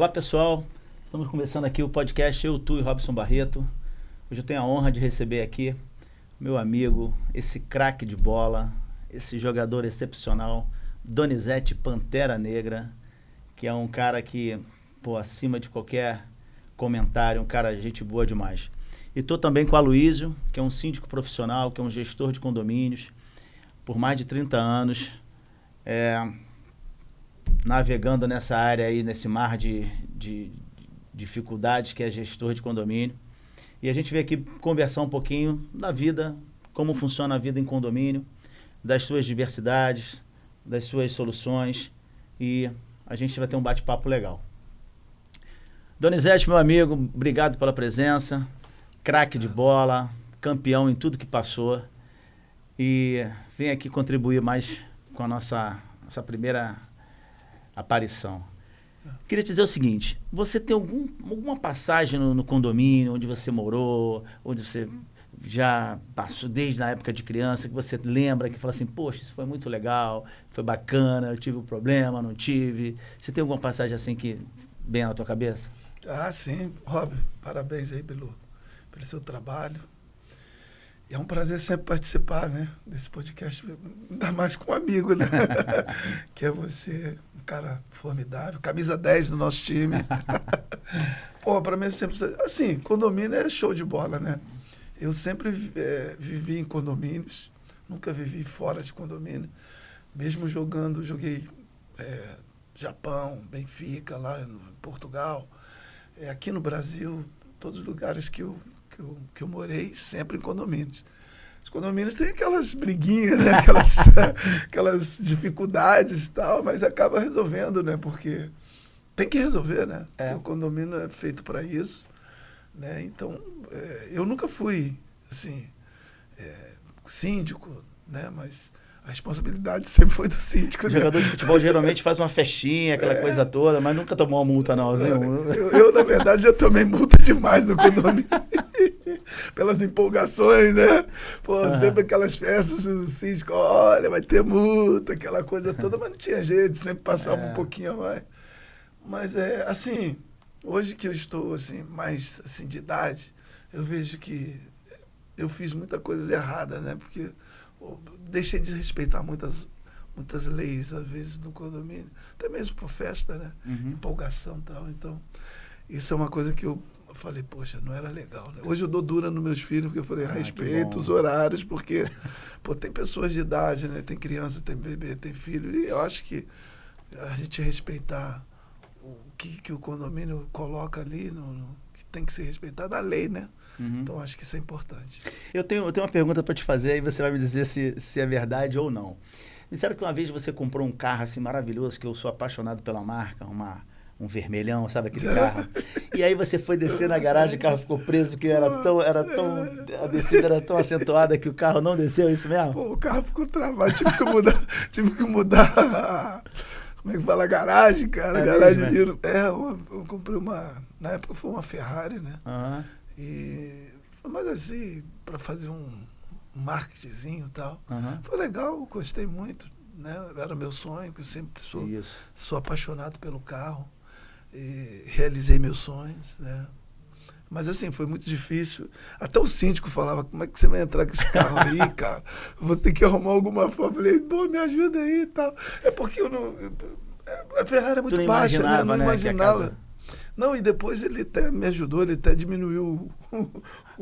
Olá pessoal, estamos começando aqui o podcast Eu, Tu e Robson Barreto. Hoje eu tenho a honra de receber aqui meu amigo, esse craque de bola, esse jogador excepcional, Donizete Pantera Negra, que é um cara que, acima de qualquer comentário, um cara gente boa demais. E estou também com o Aloísio, que é um síndico profissional, que é um gestor de condomínios, por mais de 30 anos, navegando nessa área aí, nesse mar de dificuldades que é gestor de condomínio. E a gente veio aqui conversar um pouquinho da vida, como funciona a vida em condomínio, das suas diversidades, das suas soluções, e a gente vai ter um bate-papo legal. Donizete, meu amigo, obrigado pela presença, craque de bola, campeão em tudo que passou, e vem aqui contribuir mais com a nossa primeira aparição. Queria te dizer o seguinte, você tem alguma passagem no condomínio onde você morou, onde você já passou desde a época de criança, que você lembra, que fala assim, poxa, isso foi muito legal, foi bacana, eu tive um problema, não tive. Você tem alguma passagem assim que vem na tua cabeça? Ah, sim. Rob, parabéns aí pelo seu trabalho. E é um prazer sempre participar, né, desse podcast, ainda mais com um amigo, né? Que é você, um cara formidável, camisa 10 do nosso time. Pô, pra mim é sempre... Assim, condomínio é show de bola, né? Eu sempre vivi em condomínios, nunca vivi fora de condomínio. Mesmo joguei Japão, Benfica, lá em Portugal. Aqui no Brasil, todos os lugares que eu morei, sempre em condomínios. Os condomínios têm aquelas briguinhas, né? aquelas dificuldades e tal, mas acaba resolvendo, né? Porque tem que resolver, né? Porque o condomínio é feito para isso, né? Então, eu nunca fui, assim, síndico, né? Mas a responsabilidade sempre foi do síndico. O jogador de futebol geralmente faz uma festinha, aquela coisa toda, mas nunca tomou uma multa, não. Eu, na verdade, já tomei multa demais no condomínio. Pelas empolgações, né? Pô, sempre aquelas festas, o síndico, olha, vai ter multa, aquela coisa toda, mas não tinha jeito, sempre passava um pouquinho a mais. Mas, assim, hoje que eu estou, assim, mais, assim, de idade, eu vejo que eu fiz muita coisa errada, né? Porque deixei de respeitar muitas leis, às vezes, no condomínio, até mesmo por festa, né? Empolgação e tal. Então, isso é uma coisa que eu falei, poxa, não era legal, né? Hoje eu dou dura nos meus filhos, porque eu falei, respeito os horários, porque, tem pessoas de idade, né? Tem criança, tem bebê, tem filho, e eu acho que a gente respeitar o que o condomínio coloca ali, que tem que ser respeitado, a lei, né? Então, acho que isso é importante. Eu tenho uma pergunta para te fazer, aí você vai me dizer se é verdade ou não. Me disseram que uma vez você comprou um carro assim maravilhoso, que eu sou apaixonado pela marca, um vermelhão, sabe aquele carro? E aí você foi descer na garagem, o carro ficou preso, porque a descida era tão acentuada que o carro não desceu, é isso mesmo? Pô, o carro ficou travado, tive que mudar como é que fala? A garagem, cara. Garagem vira. Eu comprei na época foi uma Ferrari, né? Mas assim, para fazer um marketingzinho e tal. Foi legal, gostei muito, né? Era meu sonho, que eu sempre sou apaixonado pelo carro. E realizei meus sonhos, né? Mas assim, foi muito difícil. Até o síndico falava, como é que você vai entrar com esse carro aí, cara? Você tem que arrumar alguma forma. Eu falei, pô, me ajuda aí e tal. É porque eu não... A Ferrari é muito baixa, né? Eu não imaginava. Não, e depois ele até me ajudou, ele até diminuiu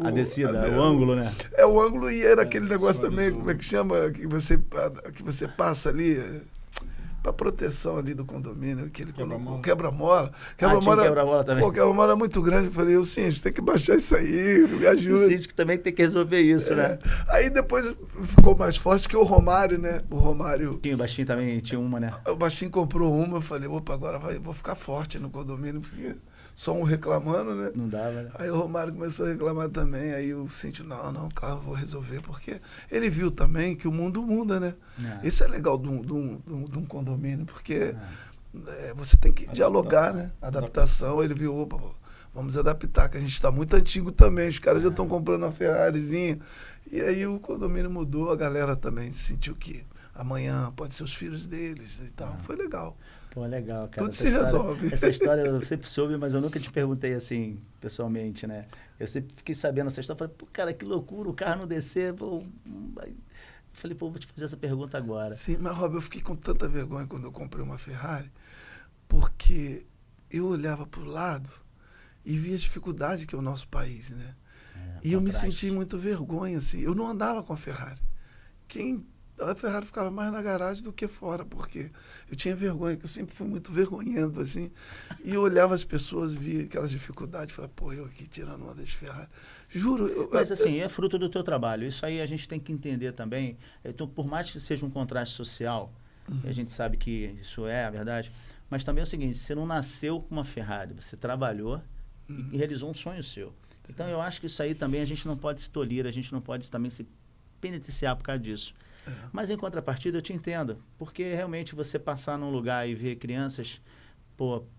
a descida, o ângulo, né? O ângulo, e era aquele negócio também, como é que chama? Que você passa ali... para proteção ali do condomínio, que ele colocou quebra-mola. Quebra-mola também. Pô, quebra-mola é muito grande. Eu falei, síndico, tem que baixar isso aí, me ajuda. O síndico também tem que resolver isso, né? Aí depois ficou mais forte que o Romário, né? O Romário... O Baixinho também tinha uma, né? O Baixinho comprou uma, eu falei, opa, agora vou ficar forte no condomínio, porque só um reclamando, né? Não dava, né? Aí o Romário começou a reclamar também, aí o síndico, não, claro, vou resolver, porque ele viu também que o mundo muda, né? Isso é legal de um condomínio, porque você tem que dialogar, né? Adaptação, ele viu, opa, vamos adaptar, que a gente está muito antigo também, os caras já estão comprando uma Ferrarizinha, e aí o condomínio mudou, a galera também sentiu que amanhã pode ser os filhos deles e tal, foi legal. Pô, legal, cara. Tudo se resolve. Essa história eu sempre soube, mas eu nunca te perguntei assim, pessoalmente, né? Eu sempre fiquei sabendo essa história. Falei, pô, cara, que loucura, o carro não descer. Pô. Falei, pô, vou te fazer essa pergunta agora. Sim, mas, Rob, eu fiquei com tanta vergonha quando eu comprei uma Ferrari, porque eu olhava para o lado e via a dificuldade que é o nosso país, né? E eu me senti muito vergonha, assim. Eu não andava com a Ferrari. A Ferrari ficava mais na garagem do que fora, porque eu tinha vergonha, que eu sempre fui muito vergonhento, assim. E eu olhava as pessoas, via aquelas dificuldades, falava, pô, eu aqui tirando onda de Ferrari. Juro. Mas assim, é fruto do teu trabalho. Isso aí a gente tem que entender também. Então, por mais que seja um contraste social, a gente sabe que isso é a verdade, mas também é o seguinte, você não nasceu com uma Ferrari, você trabalhou e realizou um sonho seu. Então, eu acho que isso aí também a gente não pode se tolir, a gente não pode também se penitenciar por causa disso. Mas, em contrapartida, eu te entendo, porque realmente você passar num lugar e ver crianças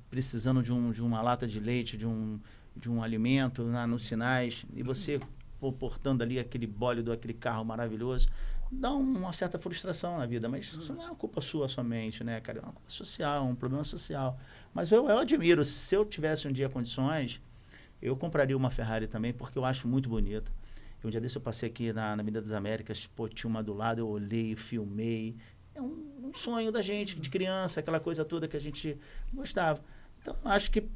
precisando de uma lata de leite, de um alimento nos sinais, e você portando ali aquele bólido, aquele carro maravilhoso, dá uma certa frustração na vida, mas isso não é uma culpa sua somente, né, cara? É uma culpa social, um problema social. Mas eu admiro, se eu tivesse um dia condições, eu compraria uma Ferrari também, porque eu acho muito bonita. Um dia desse eu passei aqui na Avenida das Américas, tinha uma do lado, eu olhei, filmei. É um sonho da gente, de criança, aquela coisa toda que a gente gostava. Então, acho que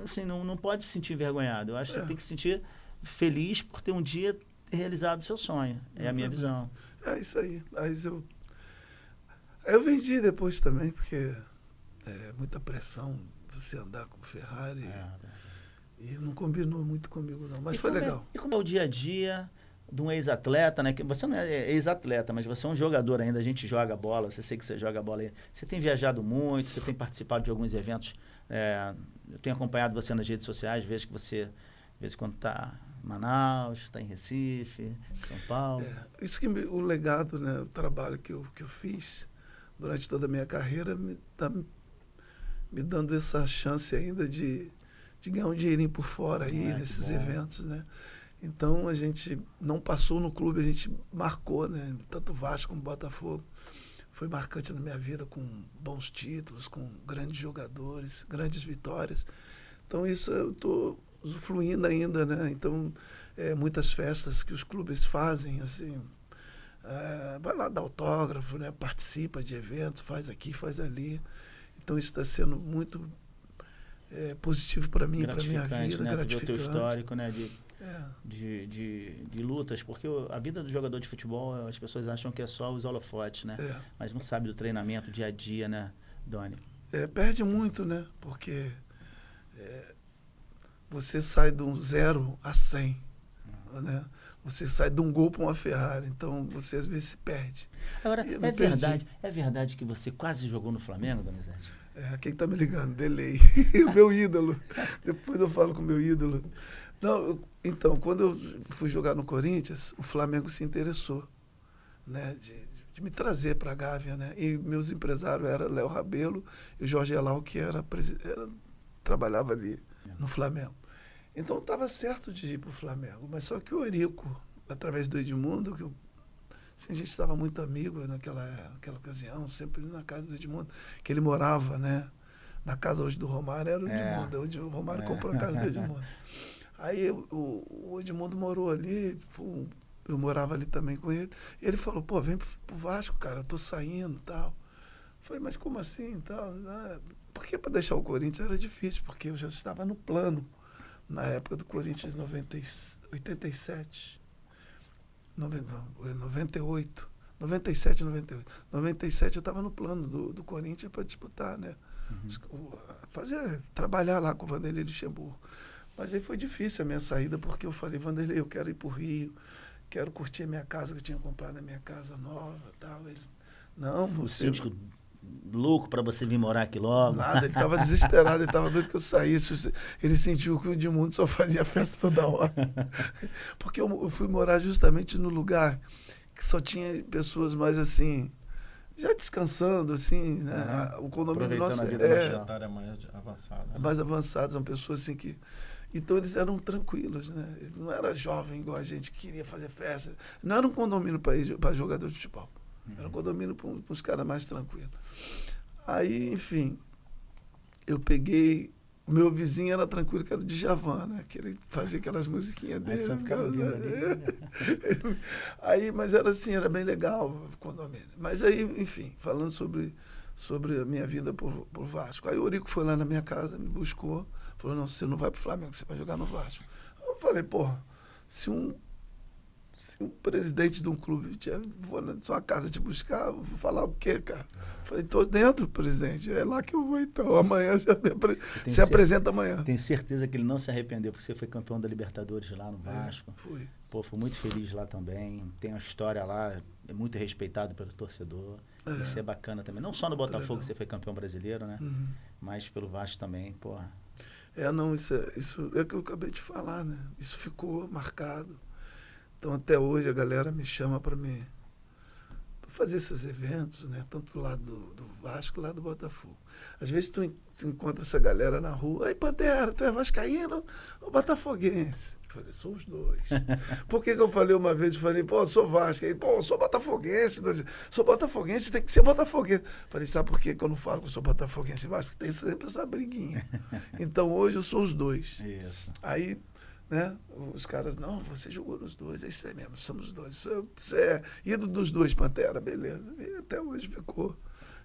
assim, não pode se sentir envergonhado. Eu acho que você tem que se sentir feliz por ter um dia realizado o seu sonho. É a minha visão. É isso aí. Mas eu vendi depois também, porque é muita pressão você andar com Ferrari. E não combinou muito comigo, não. Mas foi legal. E como é o dia a dia de um ex-atleta, né? Que você não é ex-atleta, mas você é um jogador ainda, a gente joga bola, você sei que você joga bola aí. Você tem viajado muito, você tem participado de alguns eventos. Eu tenho acompanhado você nas redes sociais, vejo que você, de vez em quando, está em Manaus, está em Recife, São Paulo. Isso que o legado, né? O trabalho que eu fiz durante toda a minha carreira está me dando essa chance ainda de ganhar um dinheirinho por fora aí, nesses eventos, né? Então, a gente não passou no clube, a gente marcou, né? Tanto Vasco como Botafogo. Foi marcante na minha vida, com bons títulos, com grandes jogadores, grandes vitórias. Então, isso eu estou usufruindo ainda, né? Então, muitas festas que os clubes fazem, assim, vai lá dar autógrafo, né? Participa de eventos, faz aqui, faz ali. Então, isso está sendo muito positivo para mim, para minha vida, né? gratificante. O teu histórico, né? De lutas, porque a vida do jogador de futebol, as pessoas acham que é só os holofotes, né? Mas não sabe do treinamento, dia a dia, né, Doni? Perde muito, né? Porque você sai de um 0 a 100, né? Você sai de um gol para uma Ferrari, então você às vezes se perde. Agora, é verdade que você quase jogou no Flamengo, Donizete? Quem está me ligando? Delay. O meu ídolo. Depois eu falo com o meu ídolo. Não, então, quando eu fui jogar no Corinthians, o Flamengo se interessou, né, de me trazer para a Gávea, né? E meus empresários eram Léo Rabelo e o Jorge Elal, que trabalhava ali no Flamengo. Então, estava certo de ir para o Flamengo. Mas só que o Eurico, através do Edmundo, que assim, a gente estava muito amigo naquela ocasião, sempre na casa do Edmundo, que ele morava, né? Na casa hoje do Romário era o Edmundo, onde o Romário comprou a casa do Edmundo. Aí o Edmundo morou ali, eu morava ali também com ele. E ele falou, pô, vem pro Vasco, cara, eu tô saindo e tal. Falei, mas como assim e tal? Porque para deixar o Corinthians era difícil, porque eu já estava no plano, na época do Corinthians 87. 98. 97, 98. 97 eu estava no plano do Corinthians para disputar, né? Trabalhar lá com o Vanderlei Luxemburgo. Mas aí foi difícil a minha saída, porque eu falei, Vanderlei, eu quero ir para o Rio, quero curtir a minha casa, que eu tinha comprado a minha casa nova e tal. Ele, não, você... O síndico louco para você vir morar aqui logo. Nada, ele estava desesperado, ele estava doido que eu saísse. Ele sentiu que o Edmundo só fazia festa toda hora. Porque eu fui morar justamente no lugar que só tinha pessoas mais assim, já descansando, assim, né? O condomínio nosso mais avançado, são pessoas assim que... Então eles eram tranquilos, né? Eles não era jovem igual a gente que queria fazer festa. Não era um condomínio para jogador de futebol. Era um condomínio para os caras mais tranquilos. Aí, enfim, eu peguei... O meu vizinho era tranquilo, que era o Djavan, né? Que ele fazia aquelas musiquinhas dele. Você ficava ouvindo ali. Aí, mas era assim, era bem legal o condomínio. Mas aí, enfim, falando sobre a minha vida por Vasco. Aí o Eurico foi lá na minha casa, me buscou, falou, não, você não vai pro Flamengo, você vai jogar no Vasco. Eu falei, porra, se um presidente de um clube vou na sua casa te buscar, vou falar o quê, cara? Falei, tô dentro, presidente. É lá que eu vou, então. Amanhã já se apresenta amanhã. Tenho certeza que ele não se arrependeu, porque você foi campeão da Libertadores lá no Vasco. Fui. Pô, fui muito feliz lá também. Tem uma história lá, é muito respeitado pelo torcedor. Isso é bacana também. Não só no Botafogo que você foi campeão brasileiro, né? Uhum. Mas pelo Vasco também, porra. Não, isso é o que eu acabei de falar, né? Isso ficou marcado. Então, até hoje, a galera me chama para fazer esses eventos, né? Tanto lá do Vasco, lá do Botafogo. Às vezes, tu encontra essa galera na rua. Aí, Pantera, tu é vascaíno ou botafoguense? Eu falei, sou os dois. Por que eu falei uma vez? Eu falei, pô, sou Vasco. Aí, pô, sou botafoguense. Sou botafoguense, tem que ser botafoguense. Eu falei, sabe por que eu não falo que eu sou botafoguense e Vasco? Porque tem sempre essa briguinha. Então, hoje, eu sou os dois. Isso. Aí... né? Os caras, não, você jogou nos dois, é isso aí mesmo, somos os dois. Você é ídolo dos dois, Pantera, beleza. E até hoje ficou.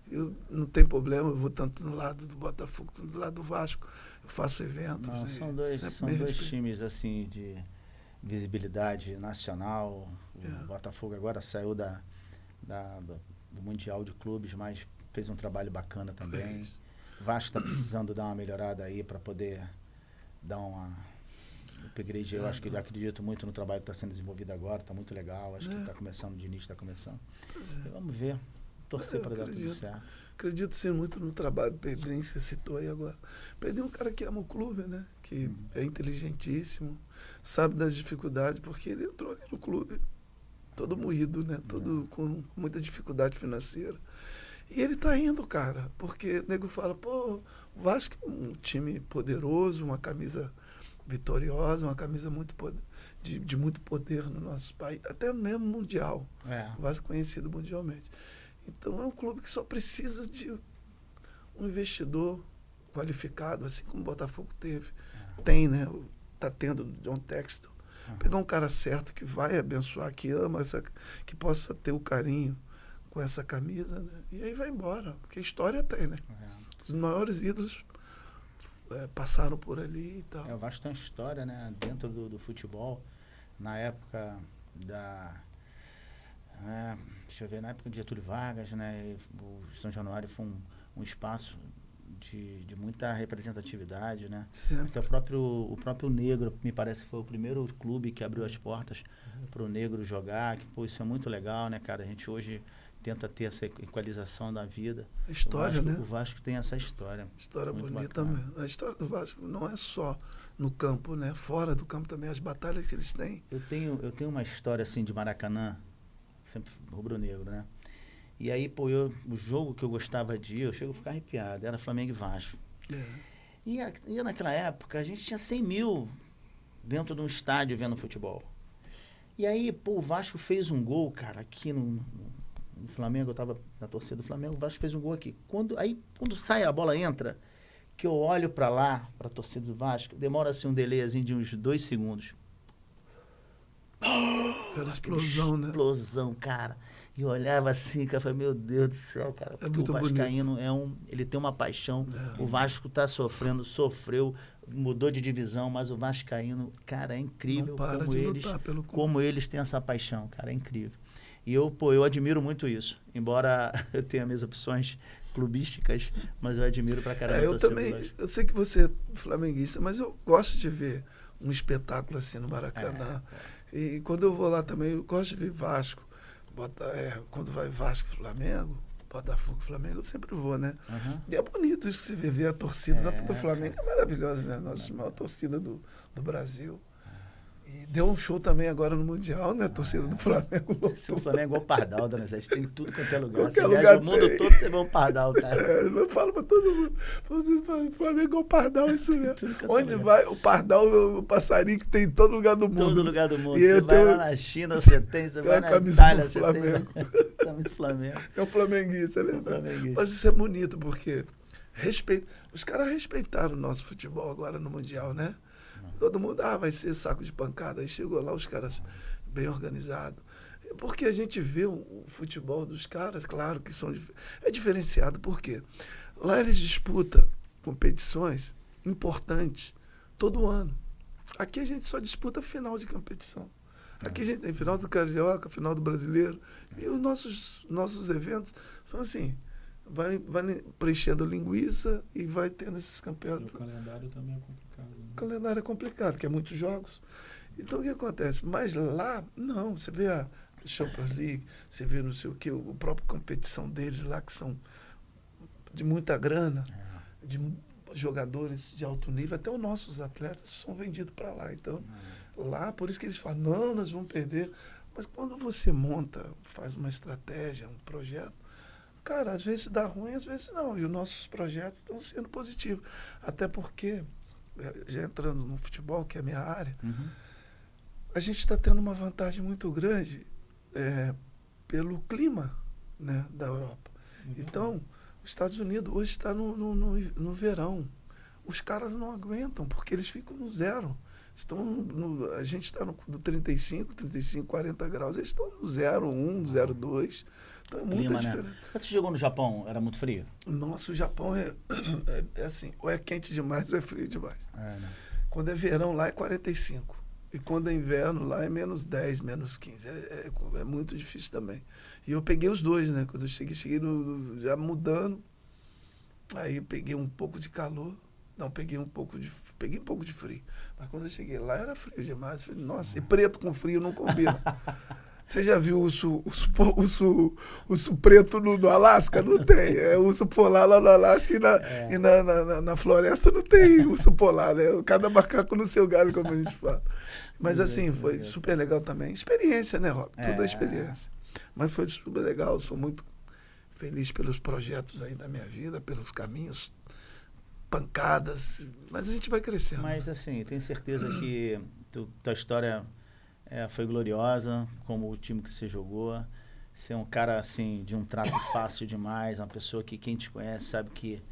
Eu não tem problema, eu vou tanto no lado do Botafogo quanto do lado do Vasco. Eu faço eventos. Não, são dois times assim de visibilidade nacional. O Botafogo agora saiu do Mundial de Clubes, mas fez um trabalho bacana também. O Vasco está precisando dar uma melhorada aí para poder dar uma... upgrade. Eu acho que eu acredito muito no trabalho que está sendo desenvolvido agora, está muito legal. Acho que está começando, de início está começando. Vamos ver, torcer para dar tudo certo. Acredito sim muito no trabalho do Pedrinho, que você citou aí agora. Pedrinho é um cara que ama o clube, né? Que é inteligentíssimo, sabe das dificuldades, porque ele entrou ali no clube todo moído, né? Todo com muita dificuldade financeira. E ele tá indo, cara, porque o nego fala, pô, o Vasco é um time poderoso, uma camisa vitoriosa, uma camisa de muito poder no nosso país, até mesmo mundial. O Vasco é conhecido mundialmente. Então é um clube que só precisa de um investidor qualificado, assim como o Botafogo teve. Tem, né? Tá tendo o John Textor. Pegar um cara certo que vai abençoar, que ama, que possa ter o carinho com essa camisa, né? E aí vai embora, porque história tem, né? Os maiores ídolos passaram por ali e tal. O Vasco tem uma história, né, dentro do futebol, na época deixa eu ver, na época de Getúlio Vargas, né, o São Januário foi um espaço de muita representatividade, né? Até o próprio Negro, me parece que foi o primeiro clube que abriu as portas para o negro jogar, que, pô, isso é muito legal, né, cara? A gente hoje tenta ter essa equalização da vida. História, né? O Vasco tem essa história. História bonita mesmo. A história do Vasco não é só no campo, né? Fora do campo também, as batalhas que eles têm. Eu tenho uma história assim de Maracanã, sempre rubro-negro, né? E aí, pô, o jogo que eu gostava de ir, eu chego a ficar arrepiado, era Flamengo e Vasco. E naquela época, a gente tinha 100 mil dentro de um estádio vendo futebol. E aí, pô, o Vasco fez um gol, cara, aqui no Flamengo, eu tava na torcida do Flamengo, o Vasco fez um gol aqui. Quando sai a bola, entra, que eu olho pra lá, pra torcida do Vasco, demora assim um delayzinho de uns 2 segundos. Aquela explosão, né? Explosão, cara. E eu olhava assim, cara, eu falei, meu Deus do céu, cara. Porque o vascaíno ele tem uma paixão. O Vasco tá sofreu, mudou de divisão, mas o vascaíno, cara, é incrível como eles têm essa paixão, cara, é incrível. E eu admiro muito isso. Embora eu tenha minhas opções clubísticas, mas eu admiro pra caramba. Eu também, eu sei que você é flamenguista, mas eu gosto de ver um espetáculo assim no Maracanã. E quando eu vou lá também, eu gosto de ver Vasco. Quando vai Vasco e Flamengo, Botafogo e Flamengo, eu sempre vou, né? E é bonito isso que você vê a torcida do Flamengo, é maravilhosa, né? Nossa maior torcida do Brasil. E deu um show também agora no Mundial, né? A torcida do Flamengo. O Flamengo é igual o Pardal, Dona Zé. Tem tudo quanto é lugar. Qualquer lugar o mundo todo você vê o Pardal, cara. Eu falo pra todo mundo. O Flamengo é igual o Pardal, isso mesmo. Onde vai o Pardal, o passarinho que tem em todo lugar do mundo. Todo lugar do mundo. E você vai lá na China, você vai na Itália, você tem. Camisa do Flamengo. É um flamenguista, é verdade. Mas isso é bonito, porque Os caras respeitaram o nosso futebol agora no Mundial, né? Todo mundo, vai ser saco de pancada. Aí chegou lá os caras bem organizados. Porque a gente vê o futebol dos caras, claro que é diferenciado. Por quê? Lá eles disputam competições importantes todo ano. Aqui a gente só disputa final de competição. Aqui a gente tem final do Carioca, final do Brasileiro. E os nossos eventos são assim, vai preenchendo linguiça e vai tendo esses campeonatos. E o calendário também é complicado. Né? O calendário é complicado, porque é muitos jogos. Então o que acontece? Mas lá, não, você vê a Champions League, você vê não sei o que, a própria competição deles lá, que são de muita grana, de jogadores de alto nível, até os nossos atletas são vendidos para lá. Então, lá, por isso que eles falam, não, nós vamos perder. Mas quando você monta, faz uma estratégia, um projeto, cara, às vezes dá ruim, às vezes não. E os nossos projetos estão sendo positivos. Até porque, já entrando no futebol, que é a minha área, a gente está tendo uma vantagem muito grande pelo clima, né, da Europa. Então, os Estados Unidos hoje está no verão. Os caras não aguentam, porque eles ficam no zero. A gente está no 35, 40 graus. Eles estão no 0, 1, 0, 2. Então é muito diferente. Né? Quando você chegou no Japão, era muito frio? Nossa, o Japão é assim, ou é quente demais ou é frio demais. Né? Quando é verão lá é 45. E quando é inverno lá é menos 10, menos 15. É muito difícil também. E eu peguei os dois, né? Quando eu cheguei já mudando. Aí eu peguei um pouco de calor. Não, peguei um pouco de frio. Mas quando eu cheguei lá era frio demais. Eu falei, nossa, e preto com frio não combina. Você já viu urso preto no Alasca? Não tem. É urso polar lá no Alasca e na floresta não tem urso polar, né? Cada macaco no seu galho, como a gente fala. Mas assim, foi super legal também. Experiência, né, Rob? Tudo é experiência. Mas foi super legal. Sou muito feliz pelos projetos aí da minha vida, pelos caminhos, pancadas. Mas a gente vai crescendo. Mas assim, tenho certeza que tua história foi gloriosa, como o time que você jogou. Você é um cara assim, de um trato fácil demais, uma pessoa que quem te conhece sabe que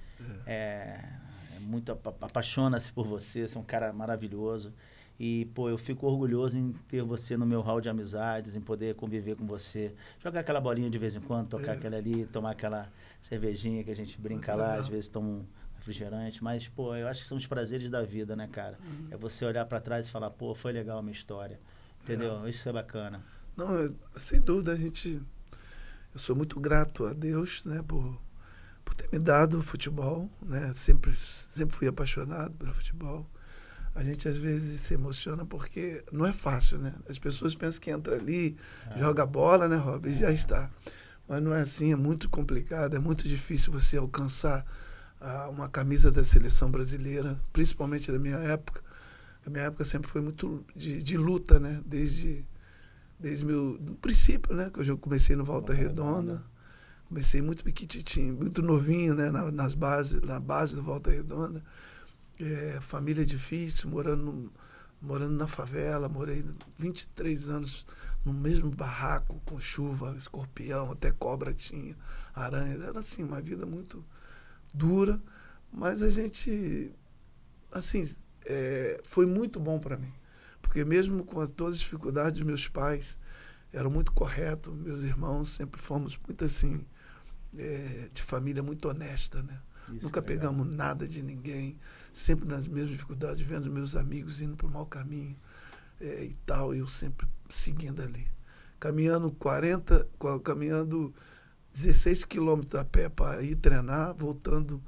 muito apaixona-se por você. Você é um cara maravilhoso. E, pô, eu fico orgulhoso em ter você no meu hall de amizades, em poder conviver com você, jogar aquela bolinha de vez em quando, tocar aquela ali, tomar aquela cervejinha que a gente brinca lá, às vezes toma um refrigerante, mas, pô, eu acho que são os prazeres da vida, né, cara? É você olhar para trás e falar, pô, foi legal a minha história, entendeu? Isso é bacana. Não, sem dúvida, eu sou muito grato a Deus, né, por ter me dado o futebol, né, sempre fui apaixonado pelo futebol. A gente às vezes se emociona porque não é fácil, né? As pessoas pensam que entra ali, joga bola, né, Rob? E já está. Mas não é assim, é muito complicado, é muito difícil você alcançar uma camisa da seleção brasileira, principalmente na minha época. A minha época sempre foi muito de luta, né? Desde no princípio, né? Que eu comecei no Volta Redonda. Comecei muito pequititinho, muito novinho, né? Na base do Volta Redonda. Família difícil, morando na favela, morei 23 anos no mesmo barraco, com chuva, escorpião, até cobra tinha, aranha. Era assim, uma vida muito dura, mas a gente, assim, foi muito bom para mim. Porque mesmo com todas as dificuldades, meus pais eram muito corretos, meus irmãos sempre fomos muito assim, de família muito honesta, né? Isso, nunca pegamos nada de ninguém, sempre nas mesmas dificuldades, vendo meus amigos indo para o mau caminho e tal, eu sempre seguindo ali. Caminhando 16 quilômetros a pé para ir treinar, voltando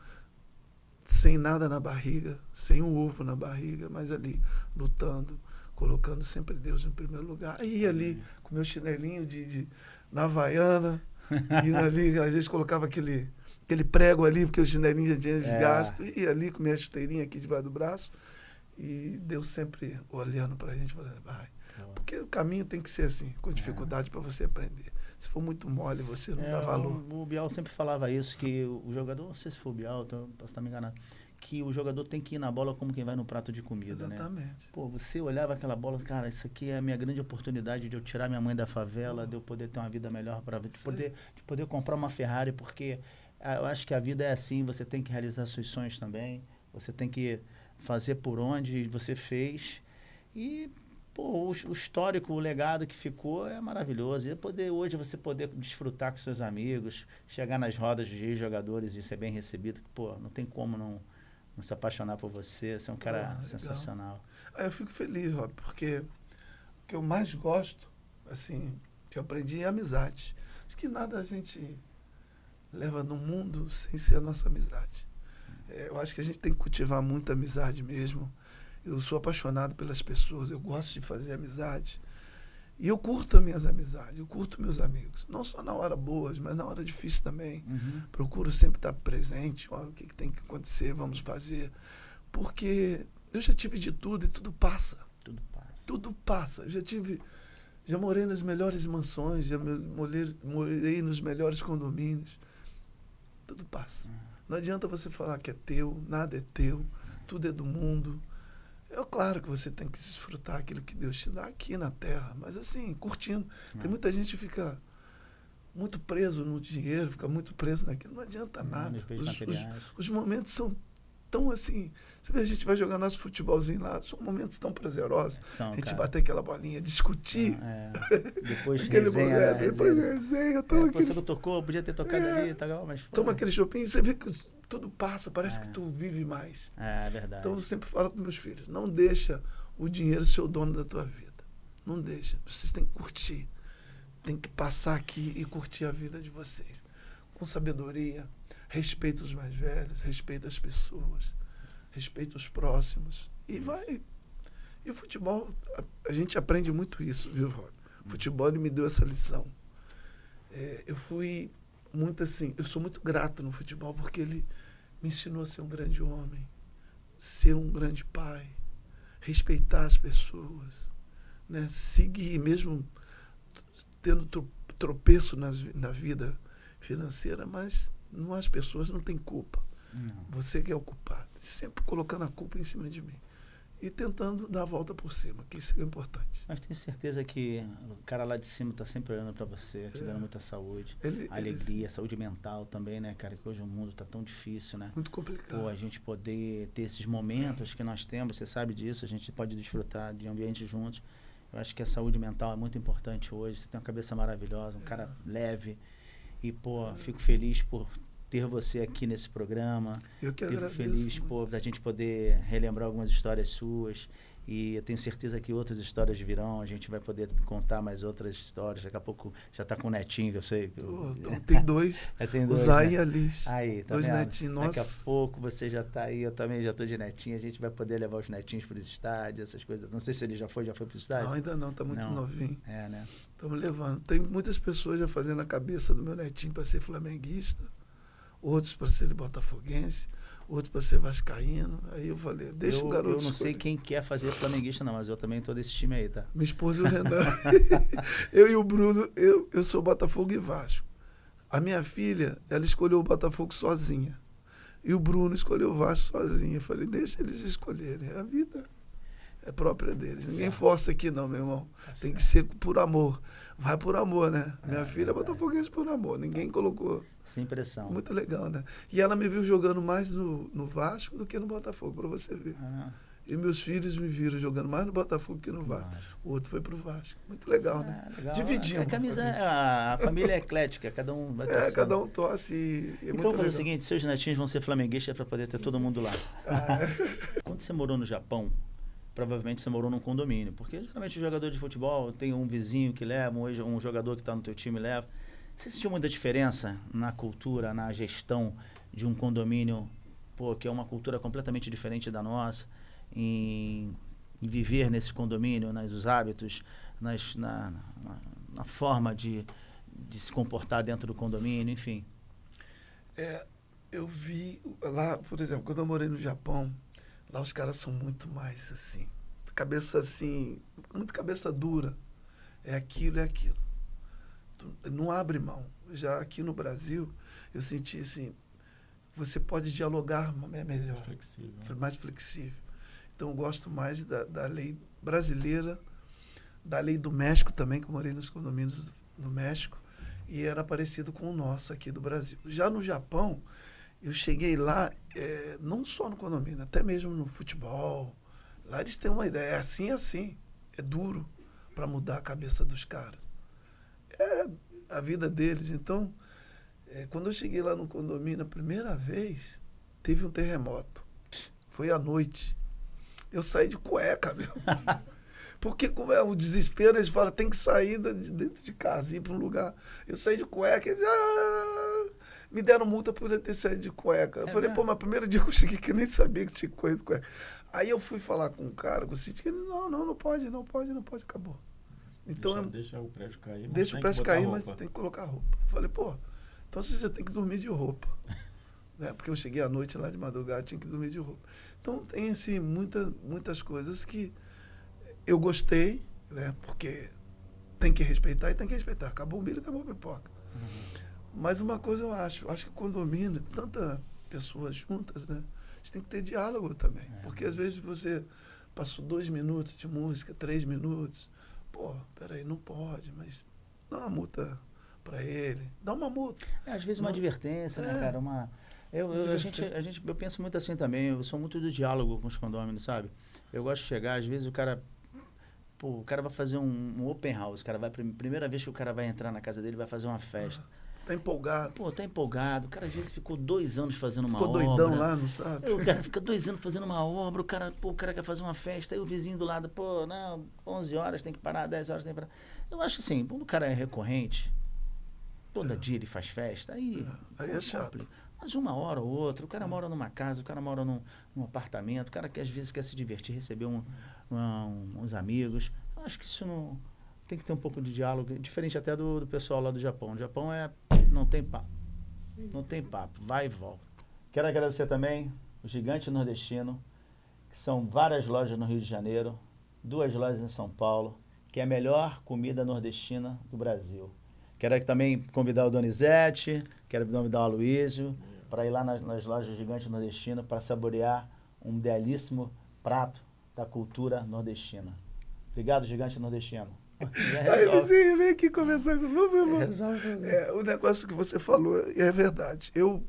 sem nada na barriga, sem um ovo na barriga, mas ali lutando, colocando sempre Deus em primeiro lugar. Aí ali com meu chinelinho na Havaiana, e ali, às vezes colocava aquele prego ali, porque o chinelinho já tinha desgasto, e ali com minha chuteirinha aqui debaixo do braço, e Deus sempre olhando para a gente, falando, vai. Porque o caminho tem que ser assim, com dificuldade para você aprender. Se for muito mole, você não dá valor. O Bial sempre falava isso, que o jogador, não sei se foi o Bial, posso estar me enganando, que o jogador tem que ir na bola como quem vai no prato de comida, exatamente, né? Pô, você olhava aquela bola, cara, isso aqui é a minha grande oportunidade de eu tirar minha mãe da favela, de eu poder ter uma vida melhor, de poder comprar uma Ferrari, porque eu acho que a vida é assim, você tem que realizar seus sonhos também, você tem que fazer por onde você fez e, pô, o histórico, o legado que ficou é maravilhoso. E hoje você poder desfrutar com seus amigos, chegar nas rodas de jogadores e ser bem recebido, pô, não tem como não se apaixonar por você, você é um cara sensacional. Eu fico feliz, Rob, porque o que eu mais gosto, assim, que eu aprendi é amizade. Acho que nada a gente leva no mundo sem ser a nossa amizade. Eu acho que a gente tem que cultivar muita amizade mesmo. Eu sou apaixonado pelas pessoas, eu gosto de fazer amizade. E eu curto as minhas amizades, eu curto meus amigos. Não só na hora boas, mas na hora difícil também. Procuro sempre estar presente. Olha, o que tem que acontecer, vamos fazer. Porque eu já tive de tudo e tudo passa. Tudo passa. Tudo passa. Já morei nas melhores mansões, já morei nos melhores condomínios. Tudo passa. Não adianta você falar que é teu, nada é teu, tudo é do mundo. É claro que você tem que desfrutar aquilo que Deus te dá aqui na terra, mas assim, curtindo. Tem muita gente que fica muito preso no dinheiro, fica muito preso naquilo, não adianta nada. Os momentos são tão assim, você vê, a gente vai jogar nosso futebolzinho lá, são momentos tão prazerosos. A gente bater aquela bolinha, discutir. Depois resenha. Depois resenha. Você não tocou, podia ter tocado ali, mas foi. Toma aquele chopinho, você vê que tudo passa, parece que tu vive mais. É verdade. Então eu sempre falo para meus filhos, não deixa o dinheiro ser o dono da tua vida. Não deixa. Vocês têm que curtir. Tem que passar aqui e curtir a vida de vocês. Com sabedoria, respeita os mais velhos, respeita as pessoas, respeita os próximos. E vai. E o futebol, a gente aprende muito isso, viu, Rob? O futebol me deu essa lição. Eu fui muito assim, eu sou muito grato no futebol porque ele me ensinou a ser um grande homem, ser um grande pai, respeitar as pessoas, né? Seguir, mesmo tendo tropeço na vida financeira, mas as pessoas não têm culpa. Não. Você que é o culpado. Sempre colocando a culpa em cima de mim. E tentando dar a volta por cima, que isso é importante. Mas tenho certeza que o cara lá de cima está sempre olhando para você, te dando muita saúde, alegria, saúde mental também, né, cara? Que hoje o mundo está tão difícil, né? Muito complicado. Pô, a gente poder ter esses momentos que nós temos, você sabe disso, a gente pode desfrutar de ambientes juntos. Eu acho que a saúde mental é muito importante hoje. Você tem uma cabeça maravilhosa, um cara leve. E, pô, fico feliz por ter você aqui nesse programa. Eu que agradeço. Fico feliz da gente poder relembrar algumas histórias suas. E eu tenho certeza que outras histórias virão. A gente vai poder contar mais outras histórias. Daqui a pouco já está com o netinho, que eu sei. Então, tem dois. Tem dois, o Zay, né? e a Liz. Aí, tá dois vendo? netinhos. Nossa. Daqui a pouco você já está aí. Eu também já estou de netinho. A gente vai poder levar os netinhos para os estádios, essas coisas. Não sei se ele já foi para o estádio. Não, ainda não. Está muito novinho. Né? Estamos levando. Tem muitas pessoas já fazendo a cabeça do meu netinho para ser flamenguista. Outros para ser botafoguense, outros para ser vascaíno. Aí eu falei, deixa o garoto Eu não sei quem quer fazer flamenguista não, mas eu também tô desse time aí, tá? Minha esposa e o Renan. Eu e o Bruno, eu sou Botafogo e Vasco. A minha filha, ela escolheu o Botafogo sozinha. E o Bruno escolheu o Vasco sozinho. Eu falei, deixa eles escolherem. A vida é própria deles. Ninguém força aqui não, meu irmão. Tem que ser por amor. Vai por amor, né? Minha filha é botafoguense por amor. Ninguém colocou. Sem pressão. Muito legal, né? E ela me viu jogando mais no Vasco do que no Botafogo, para você ver. E meus filhos me viram jogando mais no Botafogo que no Vasco. O outro foi pro Vasco. Muito legal, né? Legal. Dividimos. A família é eclética, cada um vai torcendo. Cada um torce. Então vamos fazer o seguinte, seus netinhos vão ser flamenguistas para poder ter todo mundo lá. Quando você morou no Japão, provavelmente você morou num condomínio, porque geralmente o jogador de futebol tem um vizinho que leva, um jogador que está no teu time leva. Você sentiu muita diferença na cultura, na gestão de um condomínio, que é uma cultura completamente diferente da nossa, em viver nesse condomínio, nos hábitos, na forma de se comportar dentro do condomínio, enfim? Eu vi lá, por exemplo, quando eu morei no Japão, lá os caras são muito mais assim, cabeça assim, muito cabeça dura. É aquilo. Não abre mão. Já aqui no Brasil, eu senti assim, você pode dialogar melhor, mais flexível. Então, eu gosto mais da lei brasileira, da lei do México também, que eu morei nos condomínios do México, e era parecido com o nosso aqui do Brasil. Já no Japão, eu cheguei lá, não só no condomínio, até mesmo no futebol. Lá eles têm uma ideia, é assim, é duro para mudar a cabeça dos caras. É a vida deles. Então, quando eu cheguei lá no condomínio a primeira vez, teve um terremoto. Foi à noite. Eu saí de cueca, meu. Porque como é o desespero, eles falam, tem que sair de dentro de casa, ir para um lugar. Eu saí de cueca, eles me deram multa por eu ter saído de cueca. Eu falei, pô, mas primeiro dia que eu cheguei que eu nem sabia que tinha coisa de cueca. Aí eu fui falar com o cara, com o síndico, ele, não pode, acabou. Então, deixa o prédio cair. Deixa o prédio cair, mas tem que colocar roupa. Eu falei, pô, então você já tem que dormir de roupa. Né? Porque eu cheguei à noite lá de madrugada, tinha que dormir de roupa. Então tem assim, muitas coisas que eu gostei, né? Porque tem que respeitar e tem que respeitar. Acabou o milho, acabou a pipoca. Mas uma coisa eu acho que o condomínio, tanta pessoas juntas, né? A gente tem que ter diálogo também. Porque às vezes você passou 2 minutos de música, 3 minutos. Pô, peraí, não pode, mas dá uma multa para ele. Dá uma multa. Às vezes uma advertência, né, cara? Eu penso muito assim também. Eu sou muito do diálogo com os condôminos, sabe? Eu gosto de chegar, às vezes o cara vai fazer um open house. O cara vai, primeira vez que o cara vai entrar na casa dele, vai fazer uma festa. Tá empolgado. Pô, tá empolgado. O cara às vezes ficou 2 anos fazendo uma obra. Ficou doidão lá, não sabe? O cara fica 2 anos fazendo uma obra, o cara quer fazer uma festa, aí o vizinho do lado, 11 horas tem que parar, 10 horas tem que parar. Eu acho assim, quando o cara é recorrente, todo dia ele faz festa, aí é chato. Mas 1 hora ou outra, o cara mora numa casa, o cara mora num apartamento, o cara que às vezes quer se divertir, receber uns amigos. Eu acho que isso não... Tem que ter um pouco de diálogo, diferente até do pessoal lá do Japão. O Japão não tem papo. Não tem papo, vai e volta. Quero agradecer também o Gigante Nordestino, que são várias lojas no Rio de Janeiro, 2 lojas em São Paulo, que é a melhor comida nordestina do Brasil. Quero também convidar o Donizete, quero convidar o Aloysio, para ir lá nas lojas Gigante Nordestino para saborear um belíssimo prato da cultura nordestina. Obrigado, Gigante Nordestino. Aí você vem aqui conversar comigo, meu irmão. O negócio que você falou é verdade. Eu,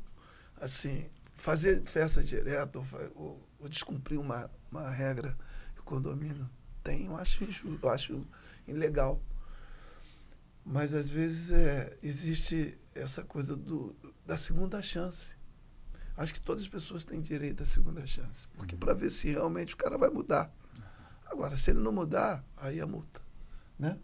assim, fazer festa direto, ou descumprir uma regra que o condomínio tem, eu acho injusto, eu acho ilegal. Mas, às vezes, existe essa coisa da segunda chance. Acho que todas as pessoas têm direito à segunda chance. Porque para ver se realmente o cara vai mudar. Agora, se ele não mudar, aí é multa. Né?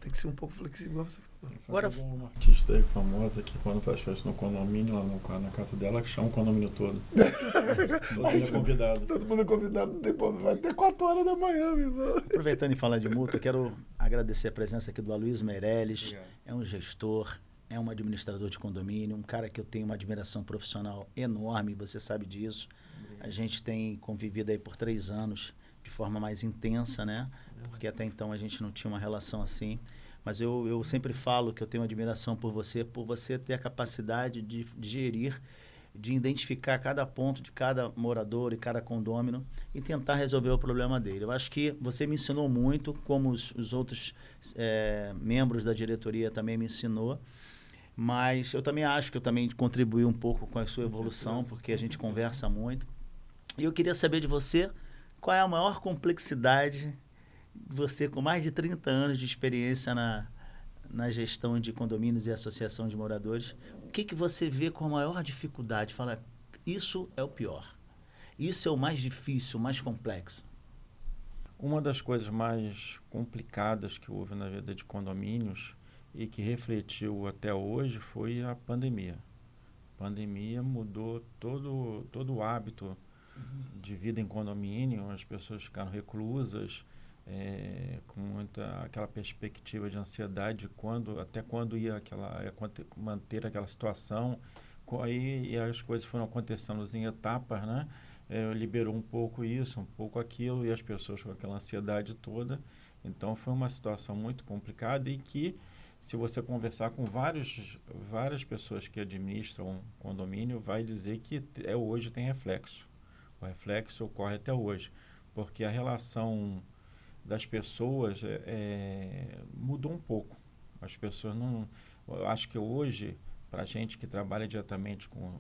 Tem que ser um pouco flexível, igual você falou. Agora, uma artista aí famosa que quando faz festa no condomínio, lá na casa dela, que chama o condomínio todo. Todo mundo é convidado. Todo mundo é convidado, vai ter 4 horas da manhã, meu irmão. Aproveitando e falar de multa, quero agradecer a presença aqui do Aloysio Meirelles. Obrigado. É um gestor, é um administrador de condomínio, um cara que eu tenho uma admiração profissional enorme, você sabe disso. Obrigado. A gente tem convivido aí por 3 anos de forma mais intensa, né? Porque até então a gente não tinha uma relação assim. Mas eu sempre falo que eu tenho admiração por você ter a capacidade de gerir, de identificar cada ponto de cada morador e cada condômino e tentar resolver o problema dele. Eu acho que você me ensinou muito, como os outros membros da diretoria também me ensinou, mas eu também acho que eu também contribuí um pouco com a sua evolução, porque a gente conversa muito. E eu queria saber de você, qual é a maior complexidade, você com mais de 30 anos de experiência na gestão de condomínios e associação de moradores, o que você vê com a maior dificuldade? Fala, isso é o pior, isso é o mais difícil, o mais complexo. Uma das coisas mais complicadas que houve na vida de condomínios e que refletiu até hoje foi a pandemia. A pandemia mudou todo o hábito de vida em condomínio, as pessoas ficaram reclusas, com aquela perspectiva de ansiedade até quando ia manter aquela situação. Aí as coisas foram acontecendo em etapas, né? Liberou um pouco isso, um pouco aquilo, e as pessoas com aquela ansiedade toda. Então foi uma situação muito complicada e que, se você conversar com várias pessoas que administram condomínio, vai dizer que hoje tem reflexo. O reflexo ocorre até hoje, porque a relação das pessoas mudou um pouco. As pessoas não... Eu acho que hoje, para a gente que trabalha diretamente com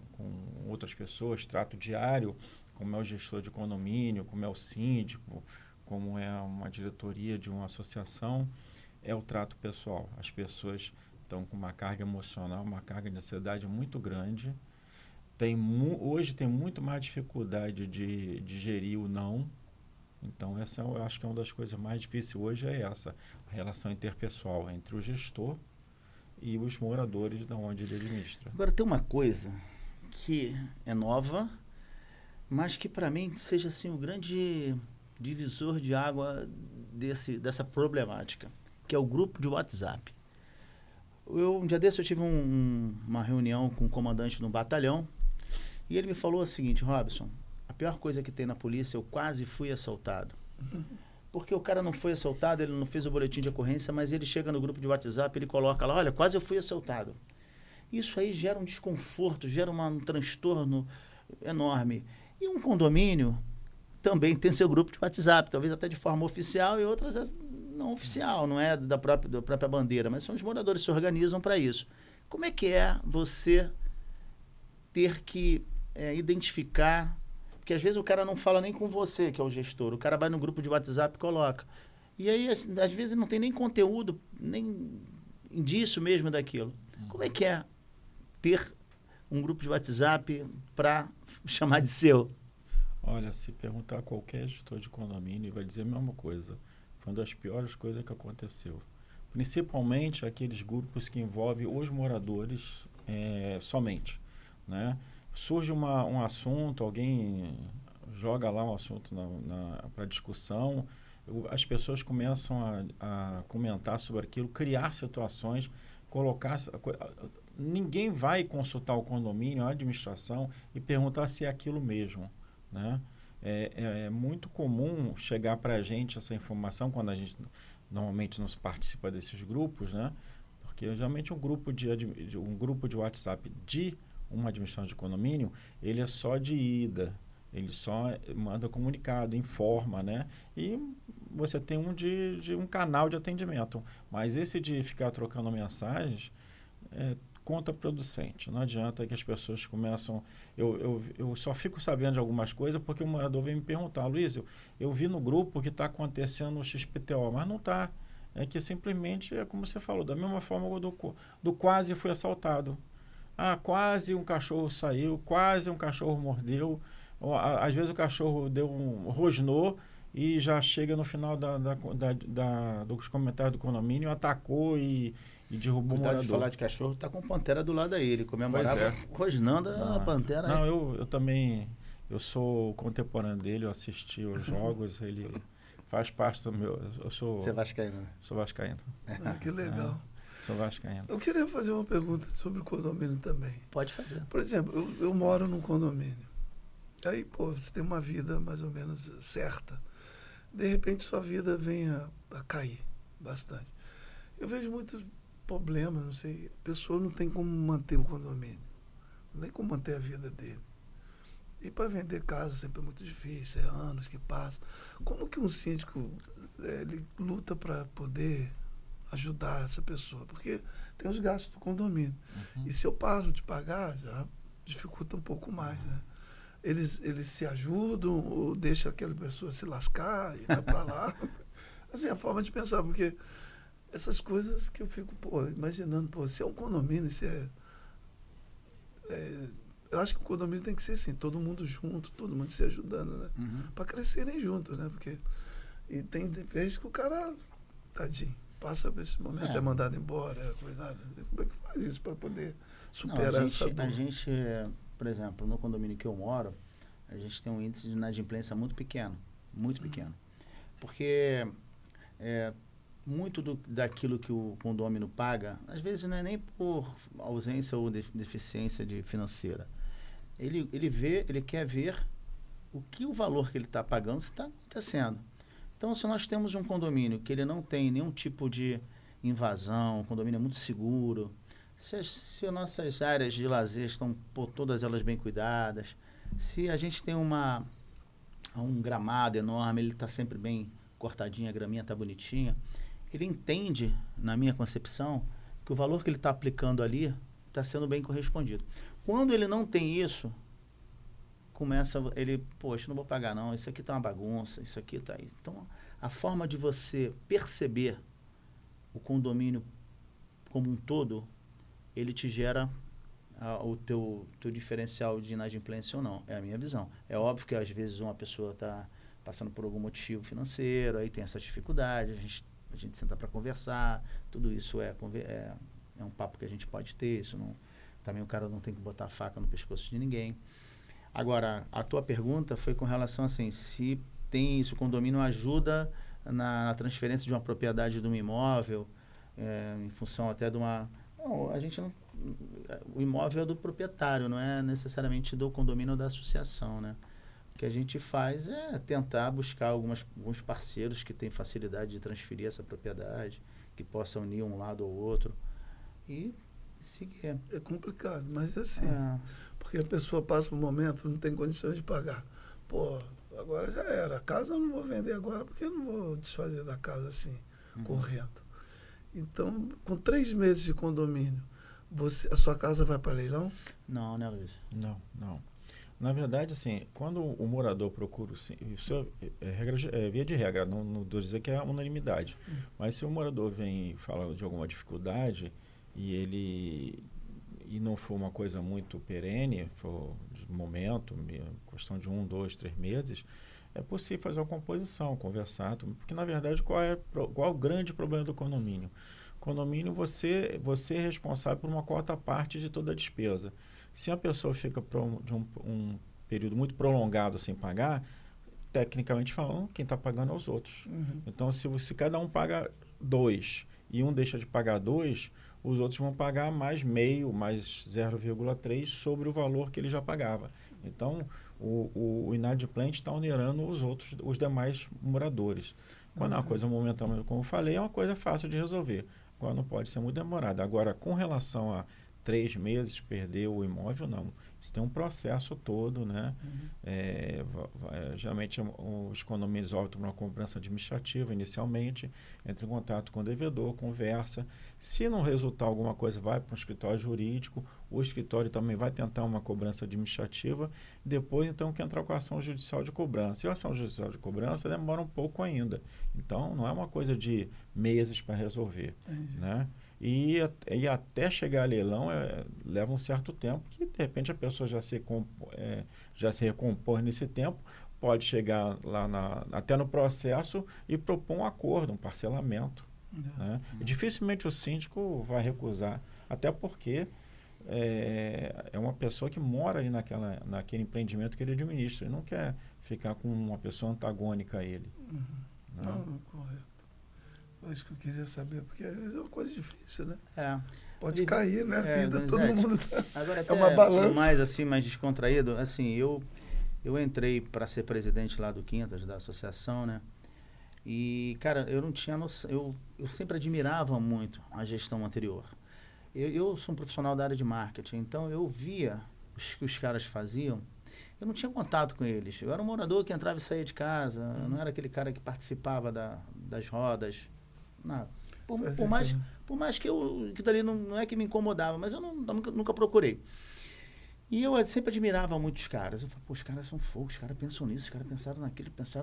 outras pessoas, trato diário, como é o gestor de condomínio, como é o síndico, como é uma diretoria de uma associação, é o trato pessoal. As pessoas estão com uma carga emocional, uma carga de ansiedade muito grande. Hoje tem muito mais dificuldade de gerir o não. Então, essa eu acho que é uma das coisas mais difíceis hoje, é essa, a relação interpessoal entre o gestor e os moradores da onde ele administra. Agora, tem uma coisa que é nova, mas que para mim seja assim, um grande divisor de água dessa problemática, que é o grupo de WhatsApp. Um dia desse eu tive uma reunião com o comandante no batalhão, e ele me falou o seguinte: Robson, a pior coisa que tem na polícia, eu quase fui assaltado. Porque o cara não foi assaltado, ele não fez o boletim de ocorrência, mas ele chega no grupo de WhatsApp, ele coloca lá, olha, quase eu fui assaltado. Isso aí gera um desconforto, gera um transtorno enorme. E um condomínio também tem seu grupo de WhatsApp, talvez até de forma oficial e outras não oficial, não é da própria bandeira, mas são os moradores que se organizam para isso. Como é que é você ter que identificar... Porque às vezes o cara não fala nem com você, que é o gestor. O cara vai no grupo de WhatsApp e coloca. E aí, às vezes, não tem nem conteúdo, nem indício mesmo daquilo. Como é que é ter um grupo de WhatsApp para chamar de seu? Olha, se perguntar a qualquer gestor de condomínio, vai dizer a mesma coisa. Foi uma das piores coisas que aconteceu. Principalmente aqueles grupos que envolvem os moradores somente, né? Surge um assunto, alguém joga lá um assunto para discussão, as pessoas começam a comentar sobre aquilo, criar situações, colocar... Ninguém vai consultar o condomínio, a administração, e perguntar se é aquilo mesmo, né? É muito comum chegar para a gente essa informação quando a gente normalmente não participa desses grupos, né? Porque geralmente um grupo de WhatsApp de uma administração de condomínio, ele é só de ida, ele só manda comunicado, informa, né? E você tem um canal de atendimento. Mas esse de ficar trocando mensagens é contraproducente. Não adianta que as pessoas começam... Eu só fico sabendo de algumas coisas porque o morador vem me perguntar: Luiz, eu vi no grupo que está acontecendo o XPTO, mas não está. É que simplesmente, é como você falou, da mesma forma do quase foi assaltado. Quase um cachorro saiu, quase um cachorro mordeu. Às vezes o cachorro rosnou e já chega no final dos comentários do condomínio, atacou e derrubou o morador. De falar de cachorro, tá com pantera do lado dele, comemorava rosnando a pantera. Não, eu também, eu sou contemporâneo dele, eu assisti os jogos, ele faz parte do meu... Você é vascaíno, né? Sou vascaíno. Que legal. Sou vascaíno. Eu queria fazer uma pergunta sobre o condomínio também. Pode fazer. Por exemplo, eu moro num condomínio. Aí, você tem uma vida mais ou menos certa. De repente, sua vida vem a cair bastante. Eu vejo muitos problemas, não sei. A pessoa não tem como manter o condomínio. Não tem como manter a vida dele. E para vender casa sempre é muito difícil, é anos que passam. Como que um síndico ele luta para poder ajudar essa pessoa? Porque tem os gastos do condomínio. E se eu paro de pagar, já dificulta um pouco mais, né? Eles se ajudam ou deixam aquela pessoa se lascar e vai para lá? Assim, a forma de pensar, porque essas coisas que eu fico, imaginando, se é um condomínio, eu acho que o condomínio tem que ser assim, todo mundo junto, todo mundo se ajudando, né? Para crescerem juntos, né? Porque e tem vezes que o cara, tadinho, passa por esse momento, é mandado embora, coisado. Como é que faz isso para poder superar essa dor? A gente, por exemplo, no condomínio que eu moro, a gente tem um índice de inadimplência muito pequeno. Porque muito daquilo que o condômino paga, às vezes não é nem por ausência ou deficiência financeira. Ele quer ver o valor que ele está pagando está acontecendo. Então, se nós temos um condomínio que ele não tem nenhum tipo de invasão, o condomínio é muito seguro, se as nossas áreas de lazer estão todas elas bem cuidadas, se a gente tem um gramado enorme, ele está sempre bem cortadinho, a graminha está bonitinha, ele entende, na minha concepção, que o valor que ele está aplicando ali está sendo bem correspondido. Quando ele não tem isso, começa ele, poxa, não vou pagar não, isso aqui está uma bagunça, isso aqui está aí. Então, a forma de você perceber o condomínio como um todo, ele te gera o teu diferencial de inadimplência ou não. É a minha visão. É óbvio que às vezes uma pessoa está passando por algum motivo financeiro, aí tem essas dificuldades, a gente senta para conversar, tudo isso é um papo que a gente pode ter, isso não, também o cara não tem que botar a faca no pescoço de ninguém. Agora, a tua pergunta foi com relação assim, se o condomínio ajuda na transferência de uma propriedade de um imóvel, em função até de uma... Não, a gente não... O imóvel é do proprietário, não é necessariamente do condomínio ou da associação, né? O que a gente faz é tentar buscar alguns parceiros que têm facilidade de transferir essa propriedade, que possam unir um lado ou outro e seguir. É complicado, mas é assim, porque a pessoa passa por um momento, não tem condições de pagar. Pô, agora já era. A casa eu não vou vender agora, porque eu não vou desfazer da casa assim, correndo. Então, com 3 meses de condomínio, a sua casa vai para leilão? Não, né, Luiz? Não. Na verdade, assim, quando o morador procura, isso é via de regra, não estou dizendo que é unanimidade, mas se o morador vem e fala de alguma dificuldade e não for uma coisa muito perene, for de momento, questão de 1, 2, 3 meses, é possível fazer uma composição, conversar, porque na verdade qual é o grande problema do condomínio? Condomínio, você é responsável por uma quarta parte de toda a despesa. Se a pessoa fica de um período muito prolongado sem pagar, tecnicamente falando, quem está pagando é os outros. Então, se cada um paga 2 e um deixa de pagar 2, os outros vão pagar mais meio, mais 0,3 sobre o valor que ele já pagava. Então, o inadimplente está onerando os demais moradores. Quando é uma coisa momentânea, como eu falei, é uma coisa fácil de resolver. Agora não pode ser muito demorada. Agora, com relação a 3 meses, perder o imóvel, não. Isso tem um processo todo, né? Geralmente os condomínios optam por uma cobrança administrativa inicialmente, entra em contato com o devedor, conversa. Se não resultar alguma coisa, vai para um escritório jurídico, o escritório também vai tentar uma cobrança administrativa, depois então que entra com a ação judicial de cobrança. E a ação judicial de cobrança demora um pouco ainda. Então, não é uma coisa de meses para resolver, né? E até chegar a leilão leva um certo tempo, que de repente a pessoa já se recompõe nesse tempo, pode chegar lá até no processo e propor um acordo, um parcelamento. Né? E dificilmente o síndico vai recusar, até porque é uma pessoa que mora ali naquele empreendimento que ele administra, ele não quer ficar com uma pessoa antagônica a ele. Né? Não, correto. É isso que eu queria saber, porque às vezes é uma coisa difícil, né? Pode E, cair, né? A vida, todo Donizete, mundo tá... Agora, é uma balança. Mais descontraído, assim, eu entrei para ser presidente lá do Quintas, da associação, né? E, cara, eu não tinha noção, eu sempre admirava muito a gestão anterior. Eu sou um profissional da área de marketing, então eu via o que os caras faziam, eu não tinha contato com eles. Eu era um morador que entrava e saía de casa, eu não era aquele cara que participava das rodas, nada. Por mais que dali não é que me incomodava, mas eu nunca procurei. E eu sempre admirava muito os caras. Eu falei, pô, os caras são fogos, os caras pensam nisso, os caras pensaram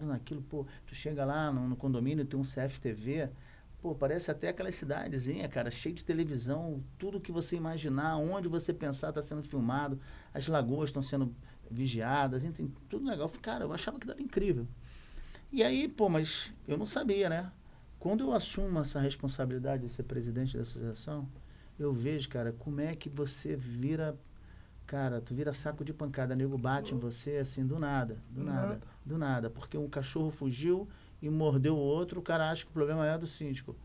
naquilo. Pô, tu chega lá no condomínio, tem um CFTV, pô, parece até aquela cidadezinha, cara, cheio de televisão, tudo que você imaginar, onde você pensar está sendo filmado, as lagoas estão sendo vigiadas, tem tudo legal. Eu falei, cara, eu achava que era incrível. E aí, pô, mas eu não sabia, né? Quando eu assumo essa responsabilidade de ser presidente da associação, eu vejo, cara, como é que você vira... Cara, tu vira saco de pancada, nego bate em você assim, do nada. Porque um cachorro fugiu e mordeu o outro, o cara acha que o problema é do síndico,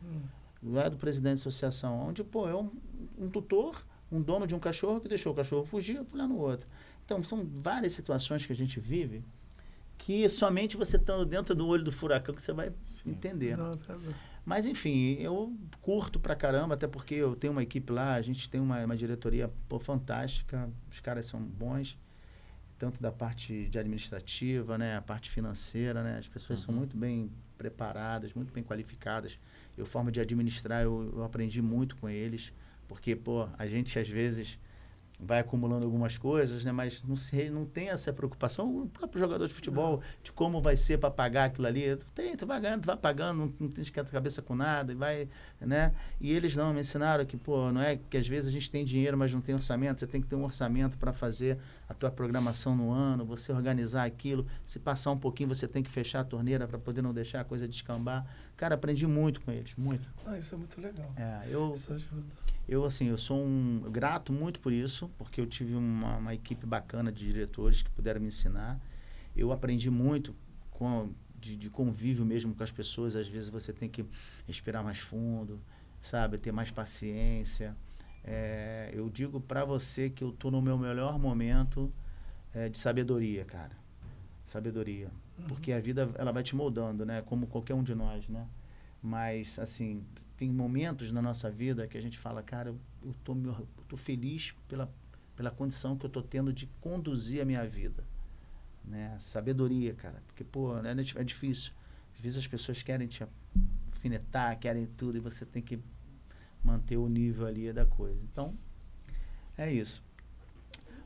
não é do presidente da associação. Onde, pô, é um tutor, um dono de um cachorro que deixou o cachorro fugir e foi lá no outro. Então, são várias situações que a gente vive que somente você estando dentro do olho do furacão que você vai entender. Mas, enfim, eu curto pra caramba, até porque eu tenho uma equipe lá, a gente tem uma diretoria fantástica, os caras são bons, tanto da parte de administrativa, né, a parte financeira, né, as pessoas são muito bem preparadas, muito bem qualificadas. forma de administrar, eu aprendi muito com eles, porque, pô, a gente às vezes vai acumulando algumas coisas, né? Mas não tem essa preocupação, o próprio jogador de futebol, de como vai ser para pagar aquilo ali. Tu vai ganhando, tu vai pagando, não tem esquenta a cabeça com nada, e vai, né? E eles não me ensinaram que, pô, não é que às vezes a gente tem dinheiro, mas não tem orçamento. Você tem que ter um orçamento para fazer a tua programação no ano, você organizar aquilo. Se passar um pouquinho, você tem que fechar a torneira para poder não deixar a coisa descambar. Cara, aprendi muito com eles, muito. Isso é muito legal. Isso ajuda. Eu sou grato muito por isso, porque eu tive uma equipe bacana de diretores que puderam me ensinar. Eu aprendi muito de convívio mesmo com as pessoas. Às vezes você tem que respirar mais fundo, sabe? Ter mais paciência. Eu digo para você que eu estou no meu melhor momento de sabedoria, cara. Sabedoria. Porque a vida, ela vai te moldando, né? Como qualquer um de nós, né? Mas, assim, tem momentos na nossa vida que a gente fala, cara, eu tô feliz pela condição que eu tô tendo de conduzir a minha vida, né? Sabedoria, cara, porque, pô, é difícil. Às vezes as pessoas querem te alfinetar, querem tudo, e você tem que manter o nível ali da coisa. Então, é isso.